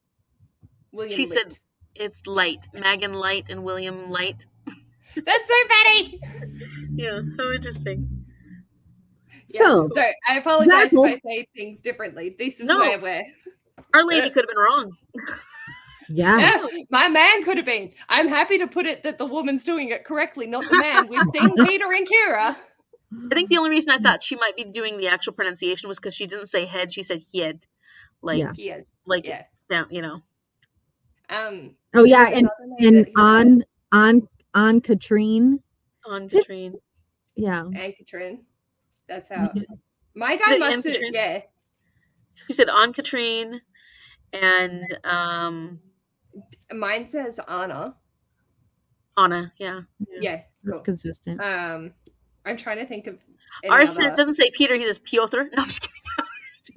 She said it's Light. Megan Light and William Light. That's so funny. Yeah, so interesting. So I apologize if I say things differently. This is where we're. Our lady could have been wrong. Yeah, my man could have been. I'm happy to put it that the woman's doing it correctly, not the man. We've seen Peter and Kira. I think the only reason I thought she might be doing the actual pronunciation was because she didn't say head, she said hied. Down, Oh yeah, and on Katrine. On Katrine. Yeah. And Katrine. That's how. My guy must have. Yeah. She said on Katrine, and mine says Anna. Anna, yeah. Yeah. That's consistent. I'm trying to think of. Ours doesn't say Peter, he says Piotr. No, I'm just kidding.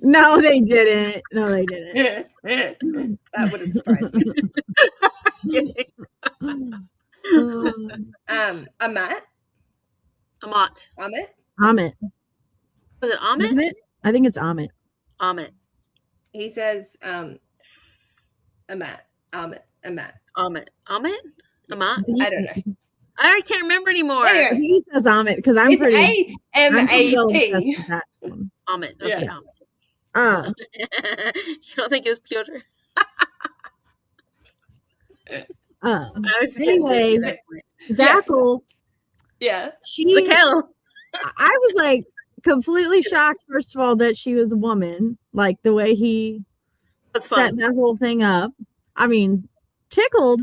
No, they didn't. That wouldn't surprise me. Amat. Was it Amit? Isn't it? I think it's Amit. Amit. He says Amat. Amat. Amit. Amat? I Amat? think he I don't said- know. I can't remember anymore. I Anyway, think he says Amit because I'm it's pretty well obsessed A-M-A-T. with that one. Amit. Okay, Yeah. Amit. You don't think it was Piotr? I was getting Anyway, busy at that point. Yes. Zackle, Yeah. Zakel. I was like completely shocked, first of all, that she was a woman, like the way he That's set fun. that whole thing up. I mean, tickled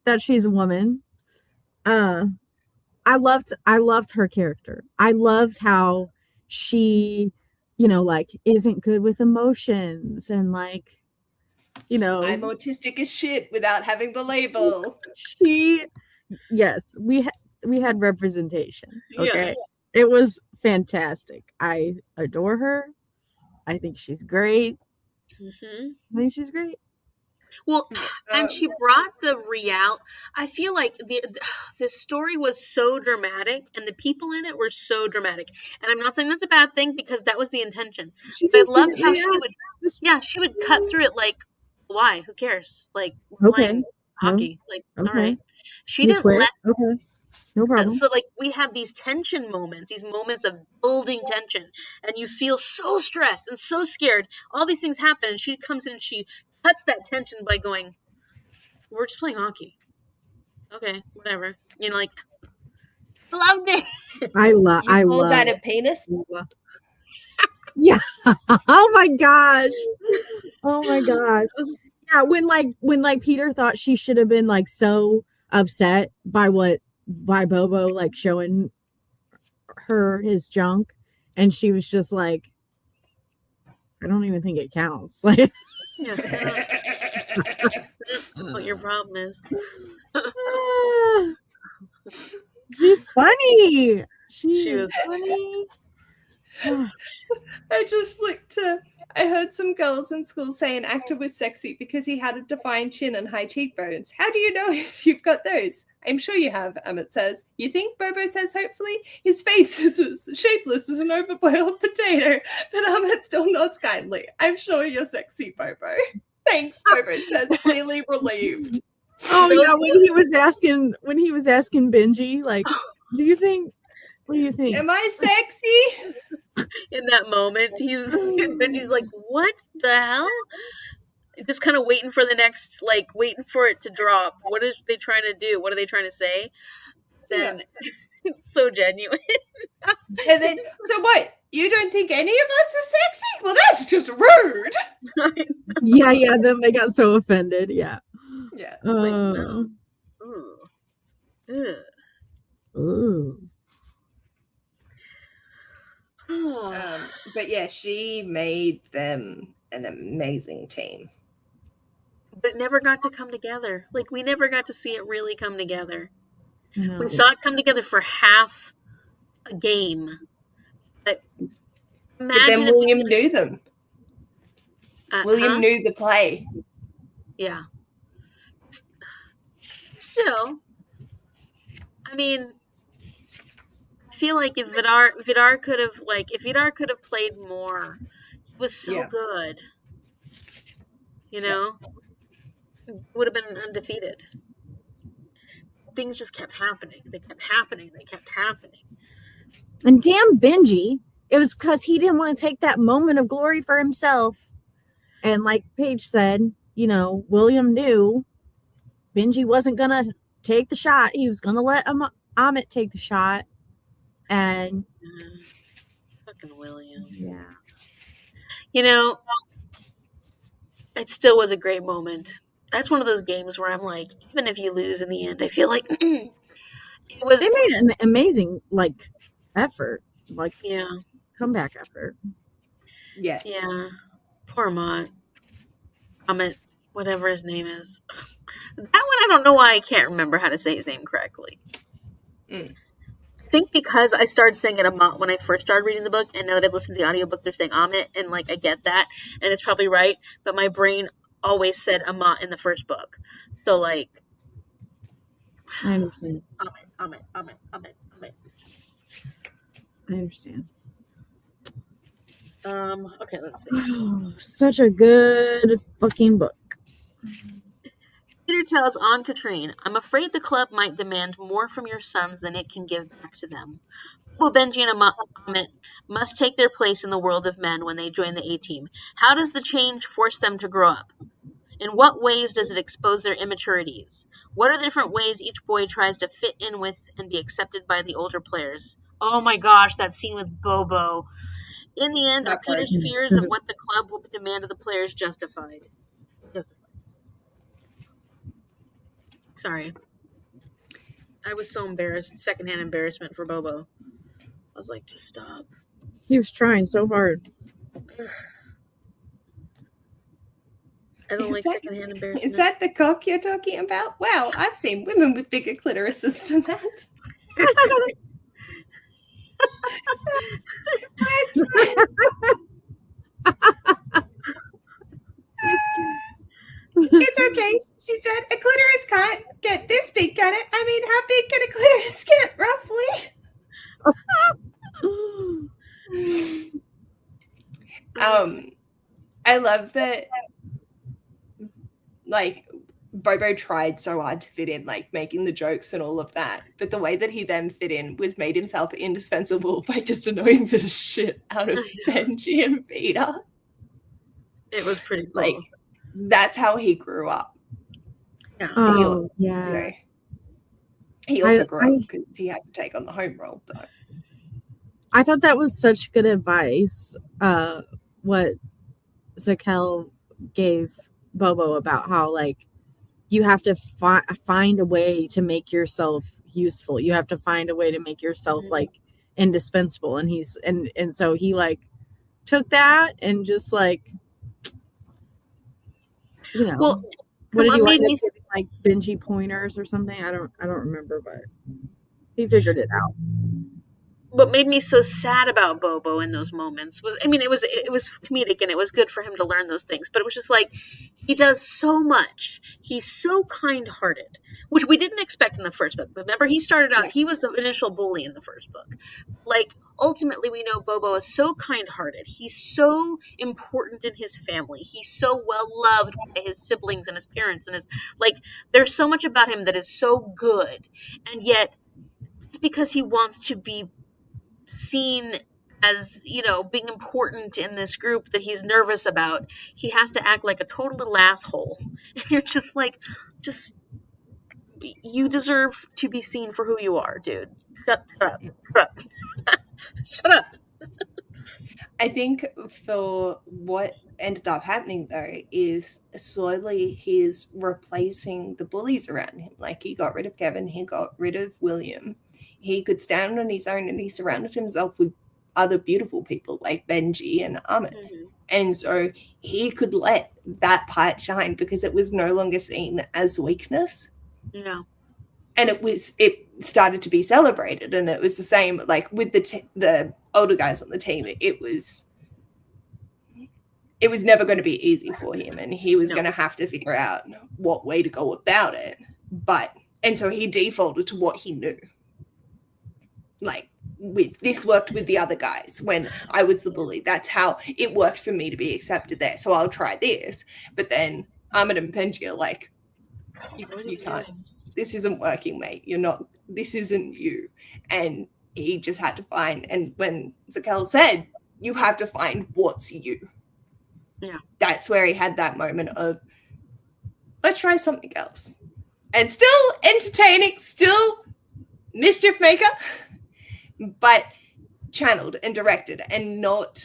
that she's a woman. I loved her character. I loved how she, like isn't good with emotions and like, I'm autistic as shit without having the label. yes, we had representation. Okay. Yes. It was fantastic. I adore her. I think she's great. Mm-hmm. I think she's great. Well, and she brought the real. I feel like the story was so dramatic, and the people in it were so dramatic. And I'm not saying that's a bad thing because that was the intention. She But I just loved didn't how react. she would cut through it like, why? Who cares? Like Okay. playing hockey. Like, all Okay. right. She You didn't quit? let. Okay. No problem. So like we have these tension moments, these moments of building tension, and you feel so stressed and so scared. All these things happen, and she comes in and she cuts that tension by going, "We're just playing hockey." Okay, whatever. Like, loved it. I love. You call that a penis? Yeah. Oh my gosh. Oh my gosh. Yeah. When Peter thought she should have been like so upset by Bobo like showing her his junk, and she was just like, I don't even think it counts. Like, Yeah. What your problem is? She's funny. She She's was funny. I just flicked to. I heard some girls in school say an actor was sexy because he had a defined chin and high cheekbones. How do you know if you've got those? I'm sure you have, Emmett says. You think? Bobo says hopefully. His face is as shapeless as an overboiled potato, but Emmett still nods kindly. I'm sure you're sexy, Bobo. Thanks, Bobo says, clearly relieved. Oh yeah, when he was asking Benji, like, what do you think? Am I sexy? in that moment. Benji's like, "What the hell?" Just kind of waiting for waiting for it to drop. What is they trying to do? What are they trying to say? Then it's so genuine. And then, so what? You don't think any of us are sexy? Well, that's just rude. Yeah. Then they got so offended. Yeah. Yeah. Ooh. Ugh. Ooh. But yeah, she made them an amazing team. But it never got to come together. Like, we never got to see it really come together. No. We saw it come together for half a game. But then William knew them. William knew the play. Yeah. Still, I mean, I feel like if Vidar could have played more, he was so good. Would have been undefeated. Things just kept happening. They kept happening. And damn Benji, it was because he didn't want to take that moment of glory for himself. And like Paige said, William knew Benji wasn't gonna take the shot. He was gonna let Amit take the shot. And fucking William. Yeah. It still was a great moment. That's one of those games where I'm like, even if you lose in the end, I feel like it was. They made an amazing effort, comeback effort. Yes. Yeah. Poor Amit, whatever his name is. That one, I don't know why I can't remember how to say his name correctly. I think because I started saying it Amit when I first started reading the book, and now that I've listened to the audiobook, they're saying Amit, and I get that, and it's probably right, but my brain always said Amit in the first book. So I understand. Amit. I understand. Okay, let's see. Such a good fucking book. Peter tells Aunt Katrine, I'm afraid the club might demand more from your sons than it can give back to them. Well, Benji and Amit must take their place in the world of men when they join the A-Team. How does the change force them to grow up? In what ways does it expose their immaturities? What are the different ways each boy tries to fit in with and be accepted by the older players? Oh my gosh, that scene with Bobo. In the end, are Peter's fears of what the club will demand of the players justified? Sorry. I was so embarrassed. Secondhand embarrassment for Bobo. I was like, just stop. He was trying so hard. I don't like secondhand embarrassment. Is that the cock you're talking about? Wow, I've seen women with bigger clitorises than that. It's okay. She said a clitoris can't get this big, can it? I mean, how big can a clitoris get, roughly? I love that, like, Bobo tried so hard to fit in, like making the jokes and all of that. But the way that he then fit in was made himself indispensable by just annoying the shit out of Benji and Peter. It was pretty cool. Like, that's how he grew up. Yeah. Oh, yeah. You know, he also grew up because he had to take on the home role. But I thought that was such good advice. What Zakel gave Bobo about how, like, you have to find a way to make yourself useful. You have to find a way to make yourself like indispensable. And and so he like took that and just like, you know, well, what did he want to give, like Benji pointers or something? I don't remember, but he figured it out. What made me so sad about Bobo in those moments was, I mean, it was comedic and it was good for him to learn those things, but it was just like, he does so much. He's so kind-hearted, which we didn't expect in the first book. Remember, he started out, he was the initial bully in the first book. Like, ultimately, we know Bobo is so kind-hearted. He's so important in his family. He's so well-loved by his siblings and his parents and his, like, there's so much about him that is so good. And yet, it's because he wants to be seen as, you know, being important in this group that he's nervous about, he has to act like a total little asshole. And you're just like, you deserve to be seen for who you are, dude. Shut up. Shut up. I think for what ended up happening, though, is slowly he's replacing the bullies around him. Like, he got rid of Kevin, he got rid of William. He could stand on his own, and he surrounded himself with other beautiful people like Benji and Amit. Mm-hmm. And so he could let that part shine because it was no longer seen as weakness. Yeah. And it started to be celebrated. And it was the same, like, with the older guys on the team. It was never going to be easy for him, and he was going to have to figure out what way to go about it. And so he defaulted to what he knew. Like, this worked with the other guys when I was the bully. That's how it worked for me to be accepted there. So I'll try this. But then Amit and Benji are like, you can't. This isn't working, mate. You're not. This isn't you. And he just had to find. And when Zakel said, you have to find what's you. Yeah. That's where he had that moment of, let's try something else. And still entertaining, still mischief maker, but channeled and directed and not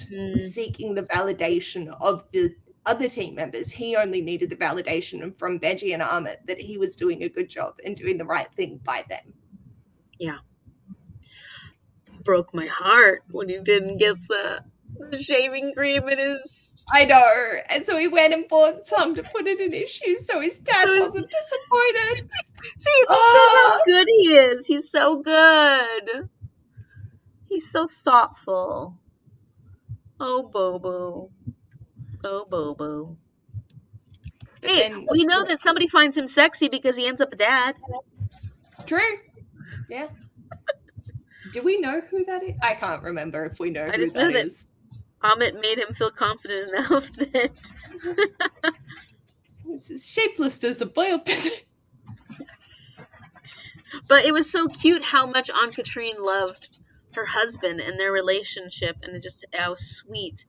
seeking the validation of the other team members. He only needed the validation from Benji and Amit that he was doing a good job and doing the right thing by them. Yeah. It broke my heart when he didn't get the shaving cream in his... I know. And so he went and bought some to put it in his shoes so his dad wasn't disappointed. See, it's how good he is. He's so good. He's so thoughtful. Oh, Bobo. Oh, Bobo. Hey, we know that somebody finds him sexy because he ends up a dad. True. Yeah. Do we know who that is? I can't remember if we know who that is. Amit made him feel confident enough that... It's as shapeless as a boil pin. But it was so cute how much Aunt Katrine loved her husband and their relationship, and just how sweet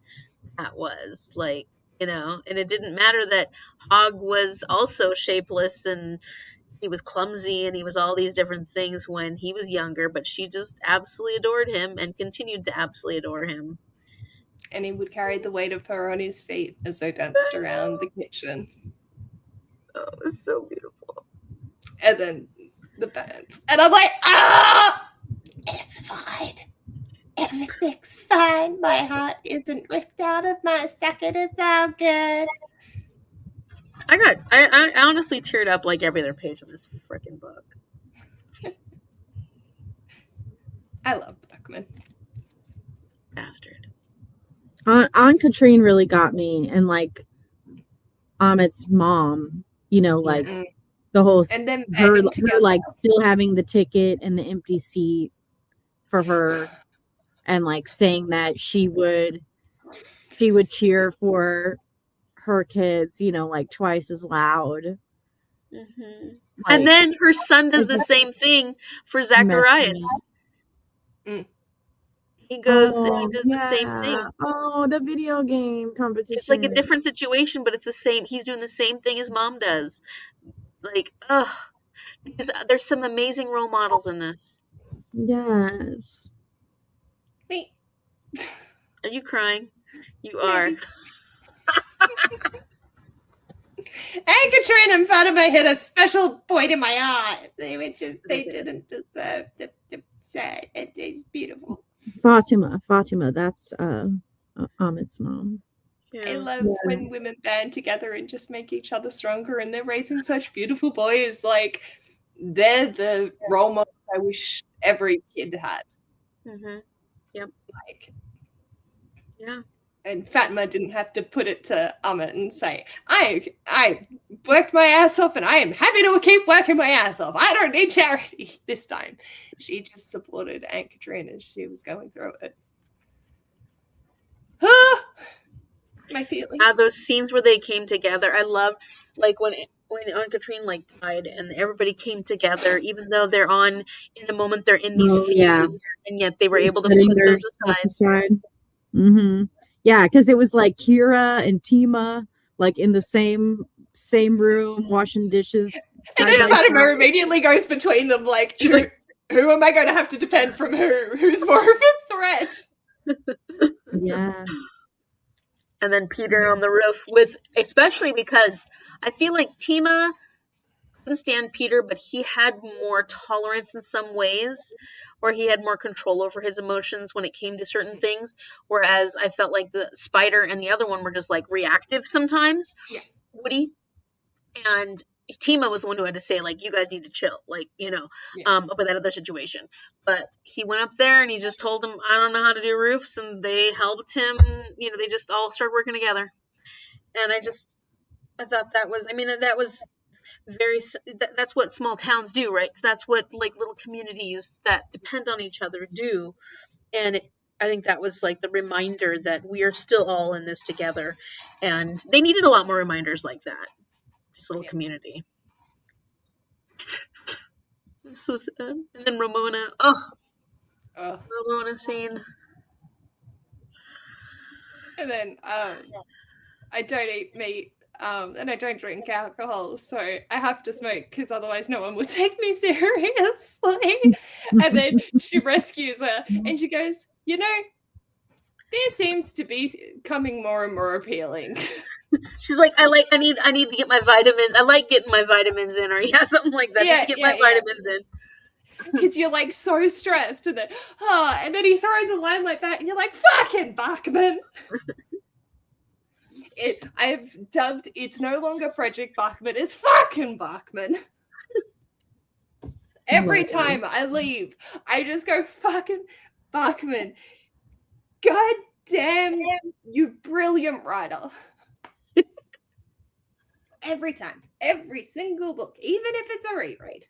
that was. Like, and it didn't matter that Hog was also shapeless and he was clumsy and he was all these different things when he was younger, but she just absolutely adored him and continued to absolutely adore him. And he would carry the weight of her on his feet as they danced around the kitchen. Oh, it was so beautiful. And then the bands. And I'm like, it's fine. Everything's fine. My heart isn't ripped out of my socket. It's all good. I honestly teared up like every other page of this freaking book. I love Buckman. Bastard. Aunt Katrine really got me, and like Amit's mom, like the whole and then her like still having the ticket and the empty seat for her, and like saying that she would cheer for her kids, like twice as loud. Mm-hmm. Like, and then her son does the same thing for Zacharias. He goes and he does the same thing. Oh, the video game competition. It's like a different situation, but it's the same. He's doing the same thing his mom does. Like, there's some amazing role models in this. Yes. Me. Are you crying? You are. And Katrina and Fatima hit a special point in my eye. They didn't deserve to say it is beautiful. Fatima, that's Amit's mom. Yeah. I love when women band together and just make each other stronger, and they're raising such beautiful boys. Like, they're the role models I wish every kid had. Mm-hmm. Yep. Like, yeah. And Fatima didn't have to put it to Amit and say, I worked my ass off and I am happy to keep working my ass off. I don't need charity this time. She just supported Aunt Katrina as she was going through it. My feelings. Those scenes where they came together. I love, like, when Aunt Katrine died and everybody came together, even though they're in the moment they're in these feuds, and yet they were able to put those aside. Mm-hmm. Yeah, because it was like Kira and Tima like in the same room washing dishes. And then Fatima immediately goes between them, like, she's like, who am I going to have to defend from who? Who's more of a threat? Yeah. And then Peter on the roof especially because I feel like Tima couldn't stand Peter, but he had more tolerance in some ways, or he had more control over his emotions when it came to certain things. Whereas I felt like the Spider and the other one were just like reactive sometimes. Yeah. Woody. And Tima was the one who had to say, like, you guys need to chill, like, about that other situation. But he went up there and he just told them, I don't know how to do roofs, and they helped him. They just all started working together. And I thought that was that's what small towns do, right? So that's what like little communities that depend on each other do. And I think that was like the reminder that we are still all in this together. And they needed a lot more reminders like that. This little community. So sad. And then Ramona. Ramona scene. And then I don't eat meat. And I don't drink alcohol, so I have to smoke because otherwise no one would take me seriously. And then she rescues her and she goes, beer seems to be becoming more and more appealing. She's like, I need to get my vitamins. I like getting my vitamins in, or something like that. Get my vitamins in. Because you're like so stressed, and then he throws a line like that, and you're like, fucking Bachman. I've dubbed it's no longer Frederick Bachman, it's fucking Bachman. Every time I leave, I just go, fucking Bachman. God damn, you brilliant writer. Every time, every single book, even if it's a reread.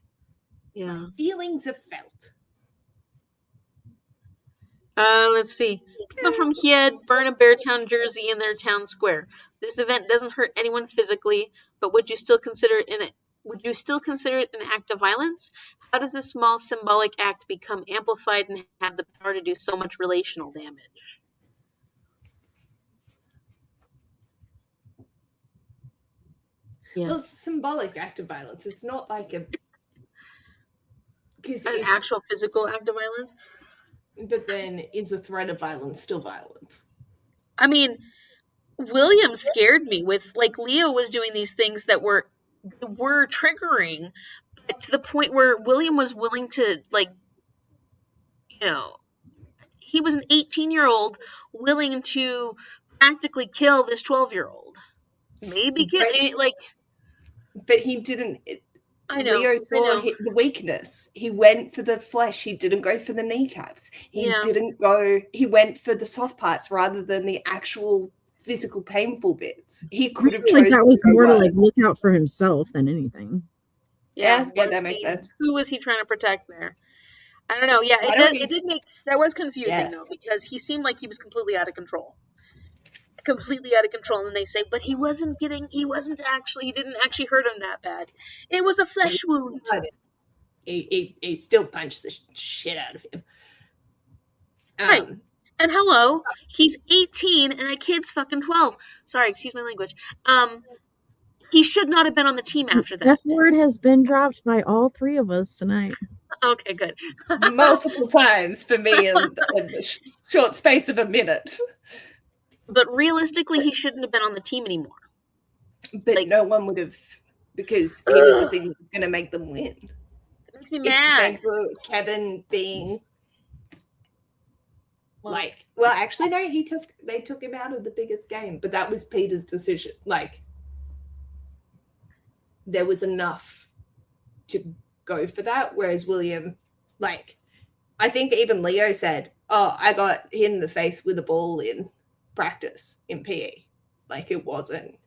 Yeah. My feelings are felt. Let's see. People from Kied burn a Beartown jersey in their town square. This event doesn't hurt anyone physically, but would you still consider it an act of violence? How does this small symbolic act become amplified and have the power to do so much relational damage? Well, Yes. it's a symbolic act of violence. It's not like An actual physical act of violence? But then, is the threat of violence still violence? I mean, William scared me with, like, Leo was doing these things that were triggering, but to the point where William was willing to, like, you know, he was an 18-year-old willing to practically kill this 12-year-old. Maybe kill, like. But he didn't. I know. Leo saw the weakness. He went for the flesh. He didn't go for the kneecaps. He went for the soft parts rather than the actual physical painful bits. He could have chosen. Like that was more to like look out for himself than anything. Yeah, that makes sense. Who was he trying to protect there? I don't know. Yeah, it did make that was confusing though, because he seemed like he was completely out of control. And they say, but he didn't actually hurt him that bad. It was a flesh wound. He still punched the shit out of him. Right. And hello, he's 18 and that kid's fucking 12. Sorry, excuse my language. He should not have been on the team after that. That word has been dropped by all three of us tonight. Okay, good. Multiple times for me in a short space of a minute. But realistically, he shouldn't have been on the team anymore. But no one would have, because he was the thing that was going to make them win. It makes me mad. It's the same for Kevin being like, well, actually, no, they took him out of the biggest game, but that was Peter's decision. Like, there was enough to go for that, whereas William, like, I think even Leo said, "Oh, I got hit in the face with a ball in practice in PE." Like, it wasn't.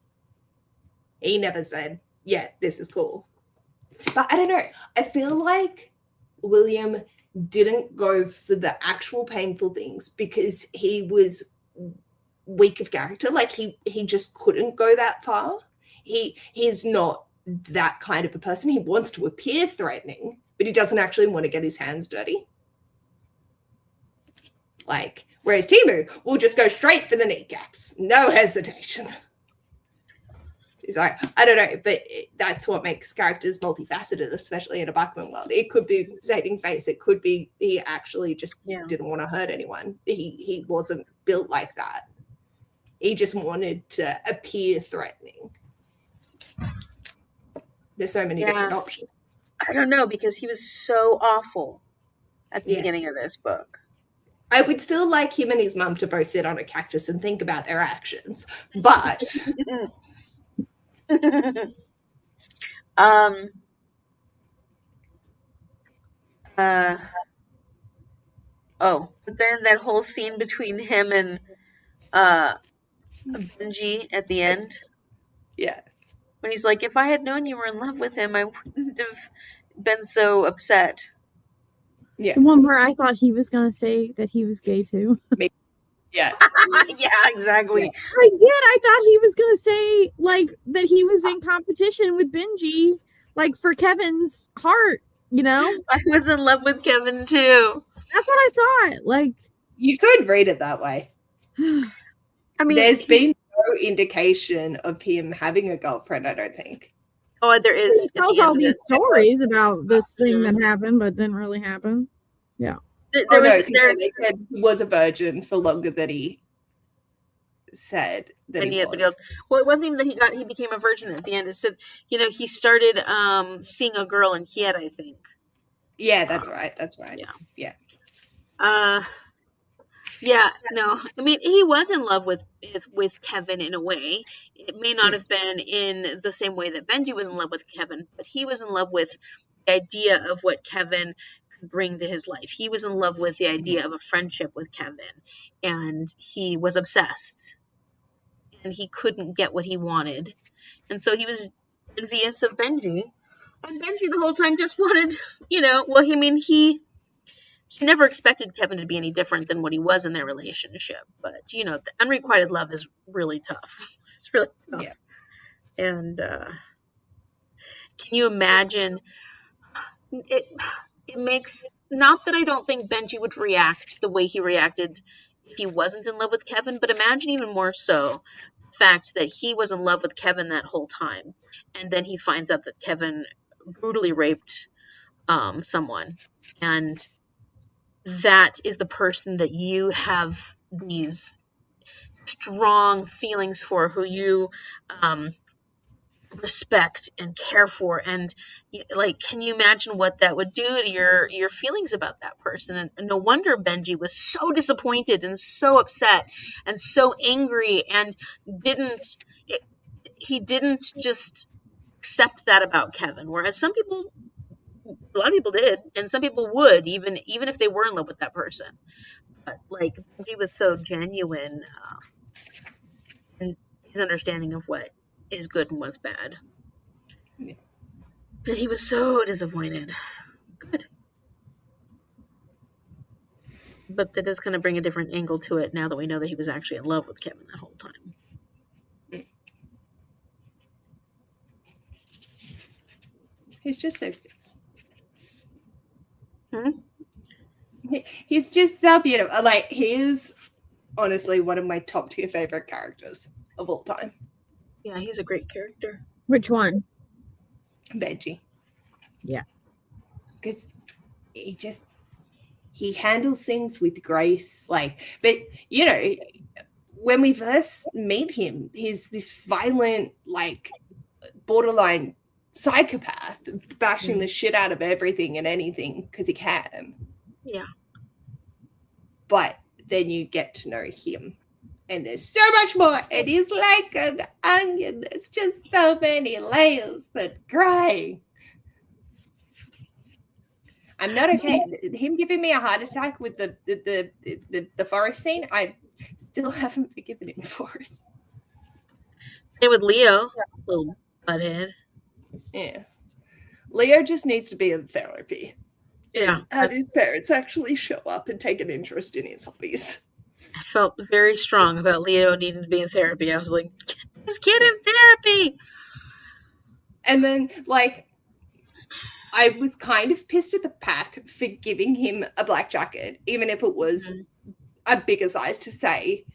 He never said, "Yeah, this is cool." But I don't know. I feel like William didn't go for the actual painful things because he was weak of character. Like, he just couldn't go that far. He's not that kind of a person. He wants to appear threatening, but he doesn't actually want to get his hands dirty. Like, whereas Timu will just go straight for the kneecaps. No hesitation. He's like, I don't know, but that's what makes characters multifaceted, especially in a Bachman world. It could be saving face. It could be he actually just didn't want to hurt anyone. He wasn't built like that. He just wanted to appear threatening. There's so many different options. I don't know, because he was so awful at the beginning of this book. I would still like him and his mum to both sit on a cactus and think about their actions, but... But then that whole scene between him and Benji at the end. Yeah. When he's like, if I had known you were in love with him, I wouldn't have been so upset. Yeah. The one where I thought he was going to say that he was gay too. Yeah. Yeah, exactly. Yeah. I did. I thought he was going to say, like, that he was in competition with Benji, like, for Kevin's heart, you know? I was in love with Kevin too. That's what I thought. Like, you could read it that way. I mean, there's been no indication of him having a girlfriend, I don't think. Oh, there is. He tells all these stories about this thing that happened, but didn't really happen. Yeah. They said he was a virgin for longer than he said that he was. Well, it wasn't even that he became a virgin at the end. It said, you know, he started seeing a girl and he had, I think. Yeah, that's right. That's right. Yeah. Yeah, no. I mean, he was in love with Kevin in a way. It may not have been in the same way that Benji was in love with Kevin, but he was in love with the idea of what Kevin could bring to his life. He was in love with the idea of a friendship with Kevin, and he was obsessed. And he couldn't get what he wanted. And so he was envious of Benji. And Benji the whole time just wanted, you know, well, I mean, he never expected Kevin to be any different than what he was in their relationship. But, you know, the unrequited love is really tough. It's really tough. Yeah. And can you imagine? It makes, not that I don't think Benji would react the way he reacted if he wasn't in love with Kevin, but imagine even more so the fact that he was in love with Kevin that whole time, and then he finds out that Kevin brutally raped someone, and that is the person that you have these strong feelings for, who you respect and care for, and like, can you imagine what that would do to your feelings about that person? And no wonder Benji was so disappointed and so upset and so angry, and he didn't just accept that about Kevin, whereas a lot of people did, and some people would, even if they were in love with that person. But like, Benji was so genuine in his understanding of what is good and what's bad. Yeah. And he was so disappointed. Good. But that does kind of bring a different angle to it now that we know that he was actually in love with Kevin that whole time. He's just so Hmm? He's just so beautiful. Like, he's honestly one of my top tier favorite characters of all time. Yeah, he's a great character. Which one? Benji. Yeah. Because he handles things with grace. Like, but you know, when we first meet him, he's this violent, like, borderline psychopath, bashing the shit out of everything and anything because he can. Yeah. But then you get to know him, and there's so much more. And he's like an onion. There's just so many layers that cry. I'm not okay. Him giving me a heart attack with the forest scene, I still haven't forgiven him for it. Same with Leo, little butthead. Yeah. Leo just needs to be in therapy. Yeah. Have his parents actually show up and take an interest in his hobbies. I felt very strong about Leo needing to be in therapy. I was like, get this kid in therapy. And then, like, I was kind of pissed at the pack for giving him a black jacket, even if it was a bigger size, to say,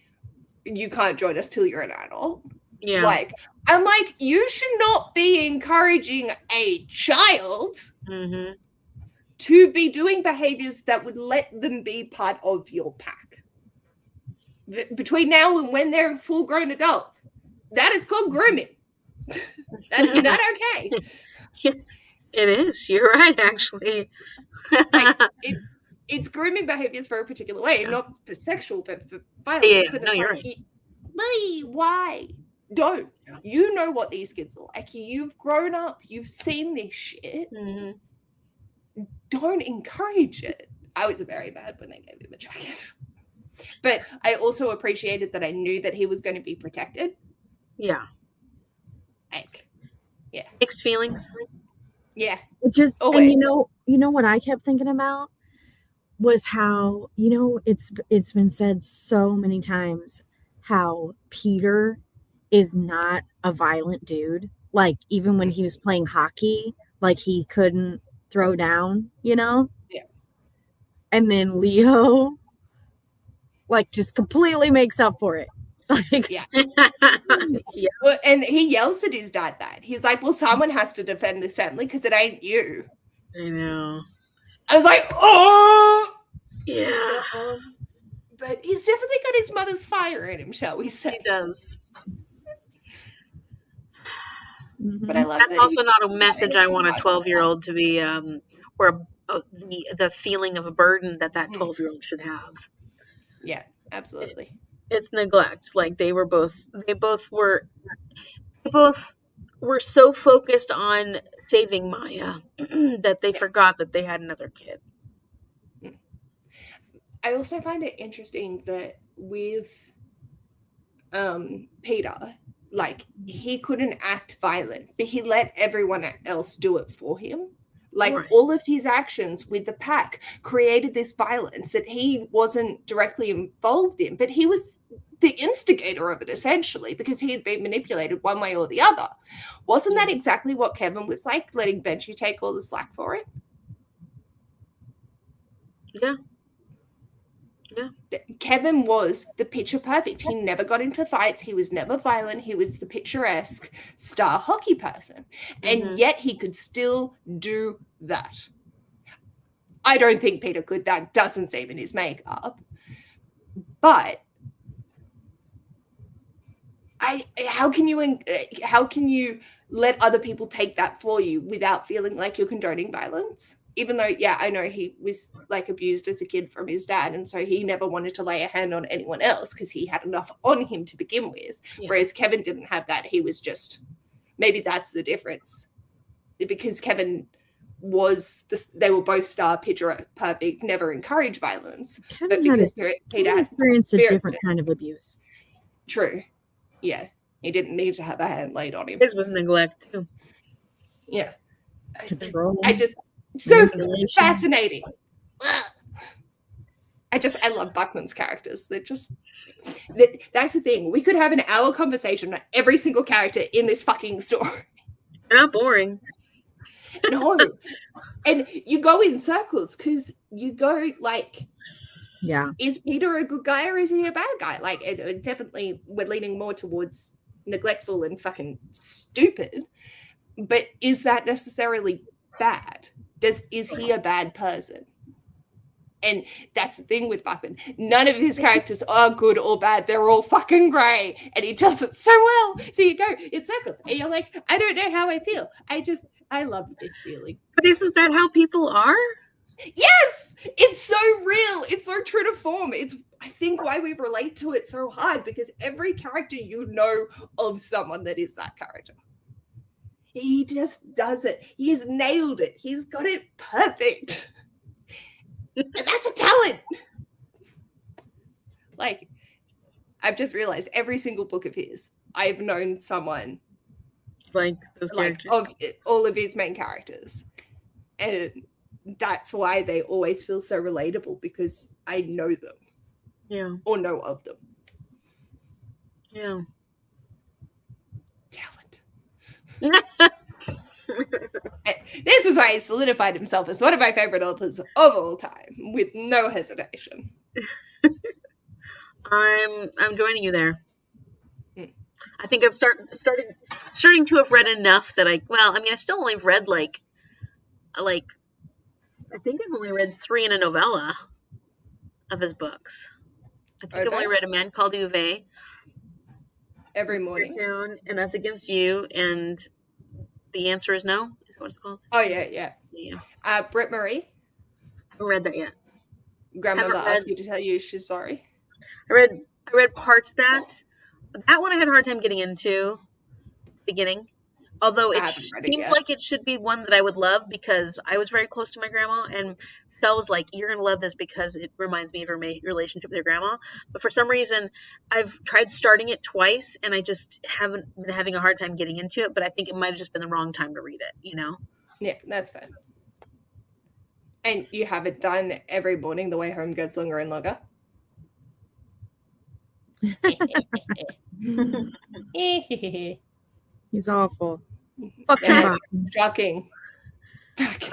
you can't join us till you're an adult. Yeah. Like, I'm like, you should not be encouraging a child to be doing behaviors that would let them be part of your pack. Between now and when they're a full-grown adult, that is called grooming. That is not okay. It is. You're right, actually. Like, it's grooming behaviors for a particular way, not for sexual, but for violence. Yeah. No, you're right. Why? Don't. You know what these kids are like. You've grown up. You've seen this shit. Don't encourage it. I was very bad when they gave him a jacket. But I also appreciated that I knew that he was going to be protected. Yeah. Like, yeah. Mixed feelings. Yeah. It just, and you know what I kept thinking about was how, you know, it's been said so many times how Peter is not a violent dude. Like, even when he was playing hockey, like, he couldn't throw down, you know? Yeah. And then Leo, like, just completely makes up for it. Like, yeah. Well, and he yells at his dad that. He's like, well, someone has to defend this family because it ain't you. I know. I was like, oh! Yeah. But he's definitely got his mother's fire in him, shall we say. He does. But I love that's also not a message I want a 12-year-old to be, or the feeling of a burden that 12-year-old should have. Yeah, absolutely. It's neglect. Like, they both were so focused on saving Maya that they forgot that they had another kid. I also find it interesting that with Peter, like, he couldn't act violent, but he let everyone else do it for him. Like, all of his actions with the pack created this violence that he wasn't directly involved in, but he was the instigator of it, essentially, because he had been manipulated one way or the other. Wasn't that exactly what Kevin was like, letting Benji take all the slack for it? Yeah. Kevin was the picture perfect. He never got into fights. He was never violent. He was the picturesque star hockey person. And yet he could still do that. I don't think Peter could. That doesn't seem in his makeup. But how can you let other people take that for you without feeling like you're condoning violence? Even though, yeah, I know he was like abused as a kid from his dad, and so he never wanted to lay a hand on anyone else because he had enough on him to begin with. Yeah. Whereas Kevin didn't have that. He was just, maybe that's the difference. Because Kevin was, they were both star picture perfect, never encouraged violence. Kevin but because Peter had experienced a different kind of abuse. True. Yeah. He didn't need to have a hand laid on him. His was neglect too. Yeah. Control. So fascinating. I love Buckman's characters. That's the thing. We could have an hour conversation on every single character in this fucking story. They're not boring. No. And you go in circles because you go like, yeah, is Peter a good guy or is he a bad guy? Like, definitely we're leaning more towards neglectful and fucking stupid. But is that necessarily bad? Is he a bad person? And that's the thing with Buckman. None of his characters are good or bad. They're all fucking grey. And he does it so well. So you go in circles. And you're like, I don't know how I feel. I love this feeling. But isn't that how people are? Yes! It's so real. It's so true to form. It's, I think, why we relate to it so hard. Because every character you know of someone that is that character. He just does it. He's nailed it. He's got it perfect. And that's a talent. Like, I've just realized every single book of his, I've known someone like those characters. Of all of his main characters. And that's why they always feel so relatable, because I know them. Yeah. Or know of them. Yeah. This is why he solidified himself as one of my favorite authors of all time, with no hesitation. I'm joining you there. I think I'm starting to have read enough that I still only read like I think I've only read 3 in a novella of his books. I think I've only read A Man Called Uwe, Every Morning, and Us Against You, and The Answer Is No. Is what it's called? Oh yeah. Britt Marie. I haven't read that yet. Grandmother asked you to tell you she's sorry. I read parts of that one I had a hard time getting into beginning. Although it seems like it should be one that I would love, because I was very close to my grandma, and Michelle was like, you're going to love this because it reminds me of her relationship with her grandma. But for some reason, I've tried starting it twice, and I just haven't been having a hard time getting into it. But I think it might have just been the wrong time to read it, you know? Yeah, that's fair. And you have it done Every Morning, The Way Home Gets Longer and Longer. He's awful. Fucking shocking. Pissed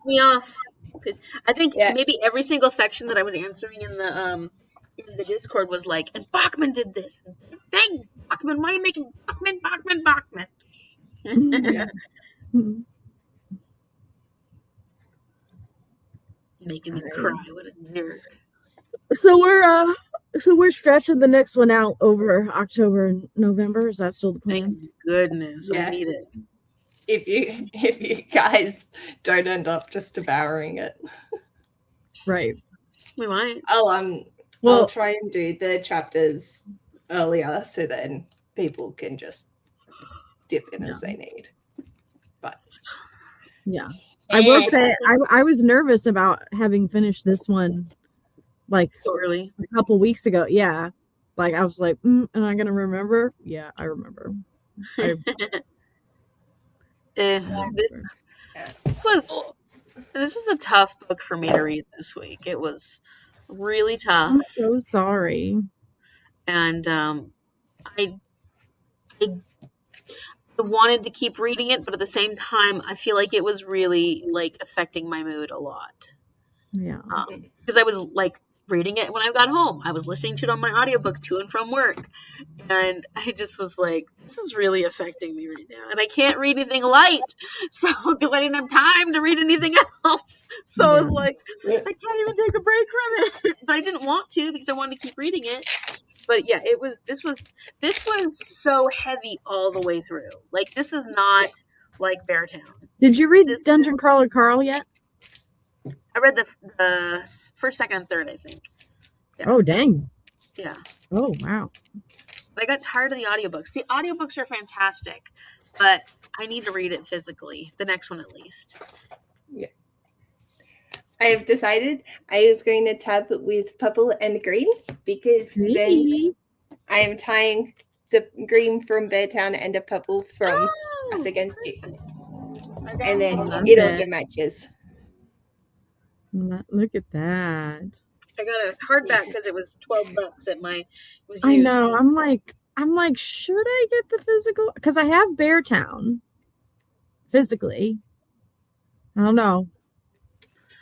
me off. Because I think maybe every single section that I was answering in the Discord was like, and Bachman did this. Dang, Bachman, why are you making Bachman? Making me cry. What a nerd. So we're stretching the next one out over October and November. Is that still the plan? Thank goodness. Yeah. I need it. If you guys don't end up just devouring it. Right. We might. I'll try and do the chapters earlier so then people can just dip in as they need. But yeah. I will say I was nervous about having finished this one like so early a couple weeks ago. Yeah. Like I was like, am I gonna remember? Yeah, I remember. This was a tough book for me to read this week. It was really tough. I'm so sorry. And I wanted to keep reading it, but at the same time, I feel like it was really like affecting my mood a lot. Yeah. Because I was like reading it when I got home. I was listening to it on my audiobook to and from work. And I just was like, this is really affecting me right now. And I can't read anything light. So, because I didn't have time to read anything else. So I was like, I can't even take a break from it. But I didn't want to because I wanted to keep reading it. But yeah, this was so heavy all the way through. Like, this is not like Beartown. Did you read Dungeon Crawler Carl yet? I read the first, second, and third, I think. Yeah. Oh, dang. Yeah. Oh, wow. But I got tired of the audiobooks. The audiobooks are fantastic, but I need to read it physically. The next one, at least. Yeah. I have decided I was going to tab with purple and green because then I am tying the green from Beartown and the purple from Us Against You. And then it also matches. Look at that. I got a hardback because it was $12 at my. I know. I'm like, should I get the physical? Because I have Beartown physically. I don't know.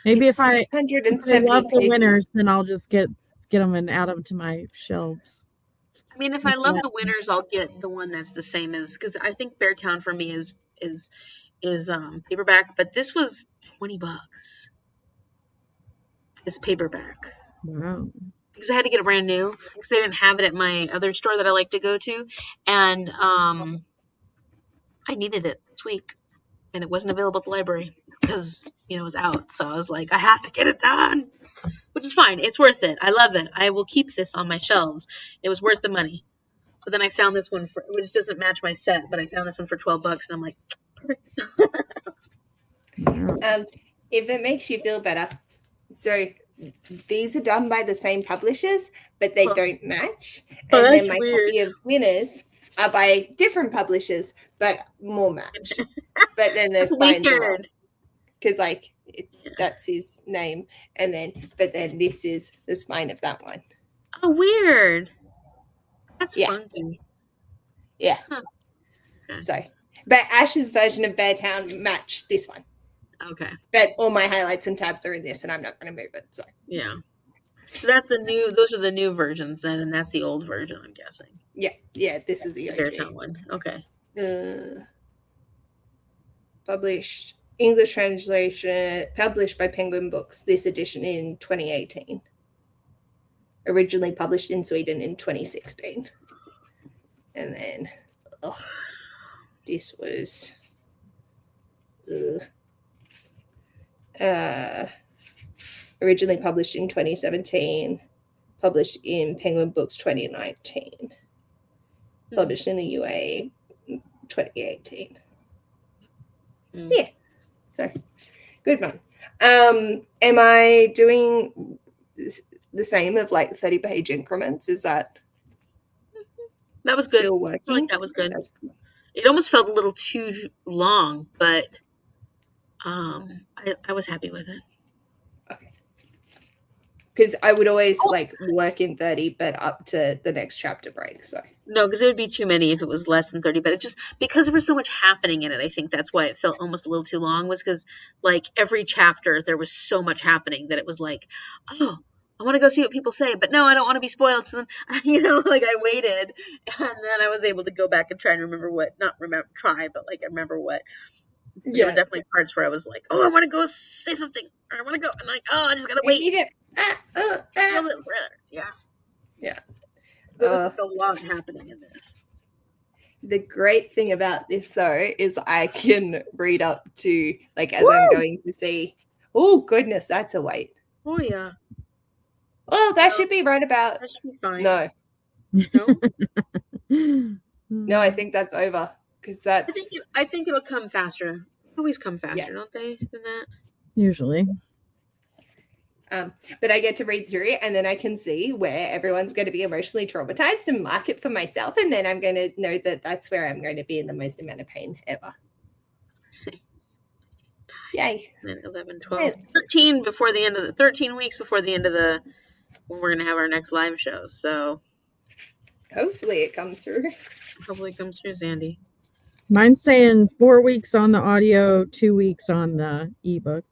Maybe if I love the winners, then I'll just get them and add them to my shelves. I mean, if I love the winners, I'll get the one that's the same as, because I think Beartown for me is paperback, but this was $20. This paperback. Wow. Because I had to get it brand new because I didn't have it at my other store that I like to go to, and I needed it this week, and it wasn't available at the library because it was out. So I was like, I have to get it done, which is fine. It's worth it. I love it. I will keep this on my shelves. It was worth the money. So then I found this one which doesn't match my set, but I found this one for $12, and I'm like, perfect. If it makes you feel better, so these are done by the same publishers, but they don't match. And then my copy of winners are by different publishers, but more match. But then there's spines because that's his name, but then this is the spine of that one. Oh, weird. That's funky. Yeah. Huh. Okay. So, but Ash's version of Beartown matched this one. Okay. But all my highlights and tabs are in this, and I'm not going to move it. So yeah. So that's those are the new versions then, and that's the old version, I'm guessing. Yeah. Yeah. This is the Beartown one. Okay. Published English translation, published by Penguin Books. This edition in 2018. Originally published in Sweden in 2016, and then this was. Originally published in 2017, published in Penguin Books 2019, published in the UA 2018. Yeah, so good one. Am I doing the same of like 30-page increments? Is that was good? Still working? I feel like that was good. It almost felt a little too long, but I was happy with it. Okay. Because I would always work in 30, but up to the next chapter break. So no, because it would be too many if it was less than 30. But it's just because there was so much happening in it. I think that's why it felt almost a little too long. Was because every chapter there was so much happening that it was like, oh, I want to go see what people say, but no, I don't want to be spoiled. So then, I waited, and then I was able to go back and try and remember what, I remember what. There were definitely parts where I was like, oh, I want to go say something. Or I want to go. I'm like, oh, I just got to wait. Yeah. Yeah. There's a lot happening in this. The great thing about this, though, is I can read up to, as I'm going to see, oh, goodness, that's a wait. Oh, yeah. Well, that should be right about. That should be fine. No. No? No, I think that's over. Because that's. I think it'll come faster. Always come faster, don't they? Than that. Usually. But I get to read through it, and then I can see where everyone's going to be emotionally traumatized and mark it for myself, and then I'm going to know that that's where I'm going to be in the most amount of pain ever. Yay. 11, 12, 13 before the end of 13 weeks before the end of the when we're gonna have our next live show. So Hopefully it comes through. hopefully it comes through, Sandy. Mine's saying 4 weeks on the audio, 2 weeks on the ebook.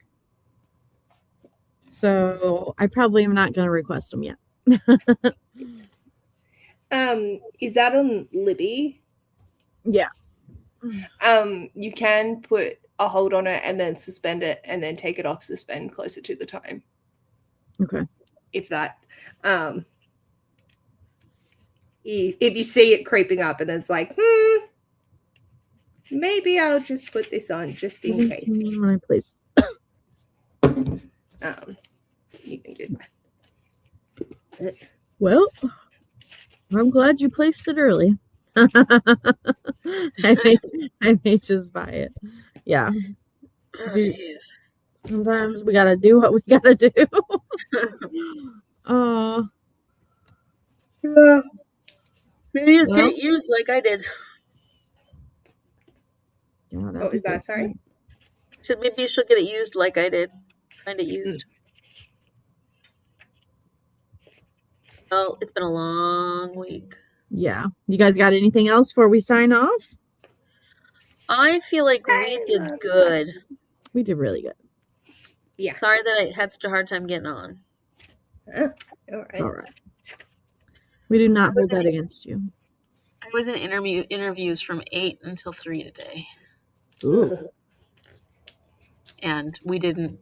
So I probably am not going to request them yet. Is that on Libby? Yeah. You can put a hold on it and then suspend it and then take it off suspend closer to the time. Okay. If that, if you see it creeping up and it's like, maybe I'll just put this on just in case. Please. You can do that. Well, I'm glad you placed it early. I may just buy it. Yeah. Oh, Sometimes we gotta do what we gotta do. Yeah. Maybe you get it used like I did. Yeah, What was that? Sorry? So maybe you should get it used like I did. Find it used. Well, it's been a long week. Yeah. You guys got anything else before we sign off? I feel like we did good. We did really good. Yeah. Sorry that I had such a hard time getting on. All right. It's all right. We do not hold that against you. I was in interviews from 8 until 3 today. Ooh. And we didn't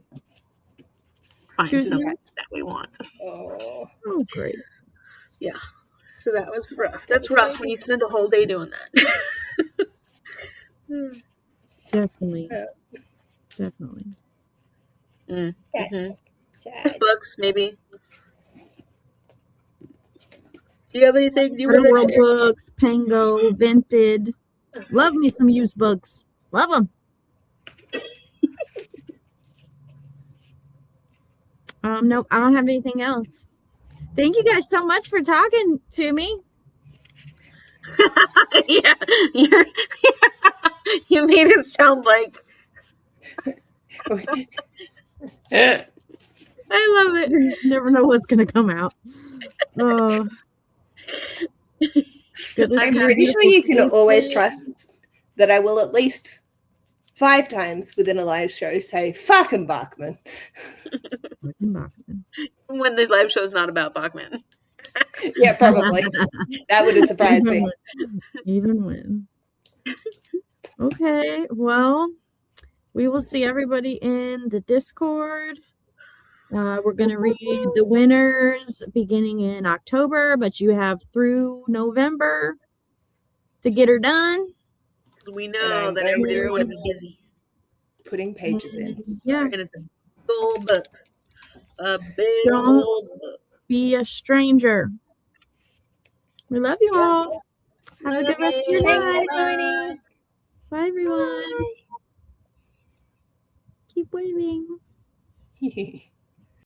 find something that we want. Oh, great. Yeah. So that was rough. That's rough when you spend a whole day doing that. Definitely. Definitely. sad. Books, maybe. Do you have anything you Better want World to share? Books, Pango, Vinted. Love me some used books. Love them. Nope, I don't have anything else. Thank you guys so much for talking to me. Yeah, you made it sound like. I love it. You never know what's going to come out. Oh. I'm pretty sure you can always trust that I will at least 5 times within a live show say fucking Bachman. When this live show is not about Bachman. Yeah, probably. That wouldn't surprise me. Even when. Okay, well, we will see everybody in the Discord. We're going to read the winners beginning in October, but you have through November to get her done. We know that everybody's going to be busy. Putting pages in. Yeah. And it's a big old book. A big old book. Be a stranger. We love you all. Have a good rest of your night. Bye, everyone. Keep waving.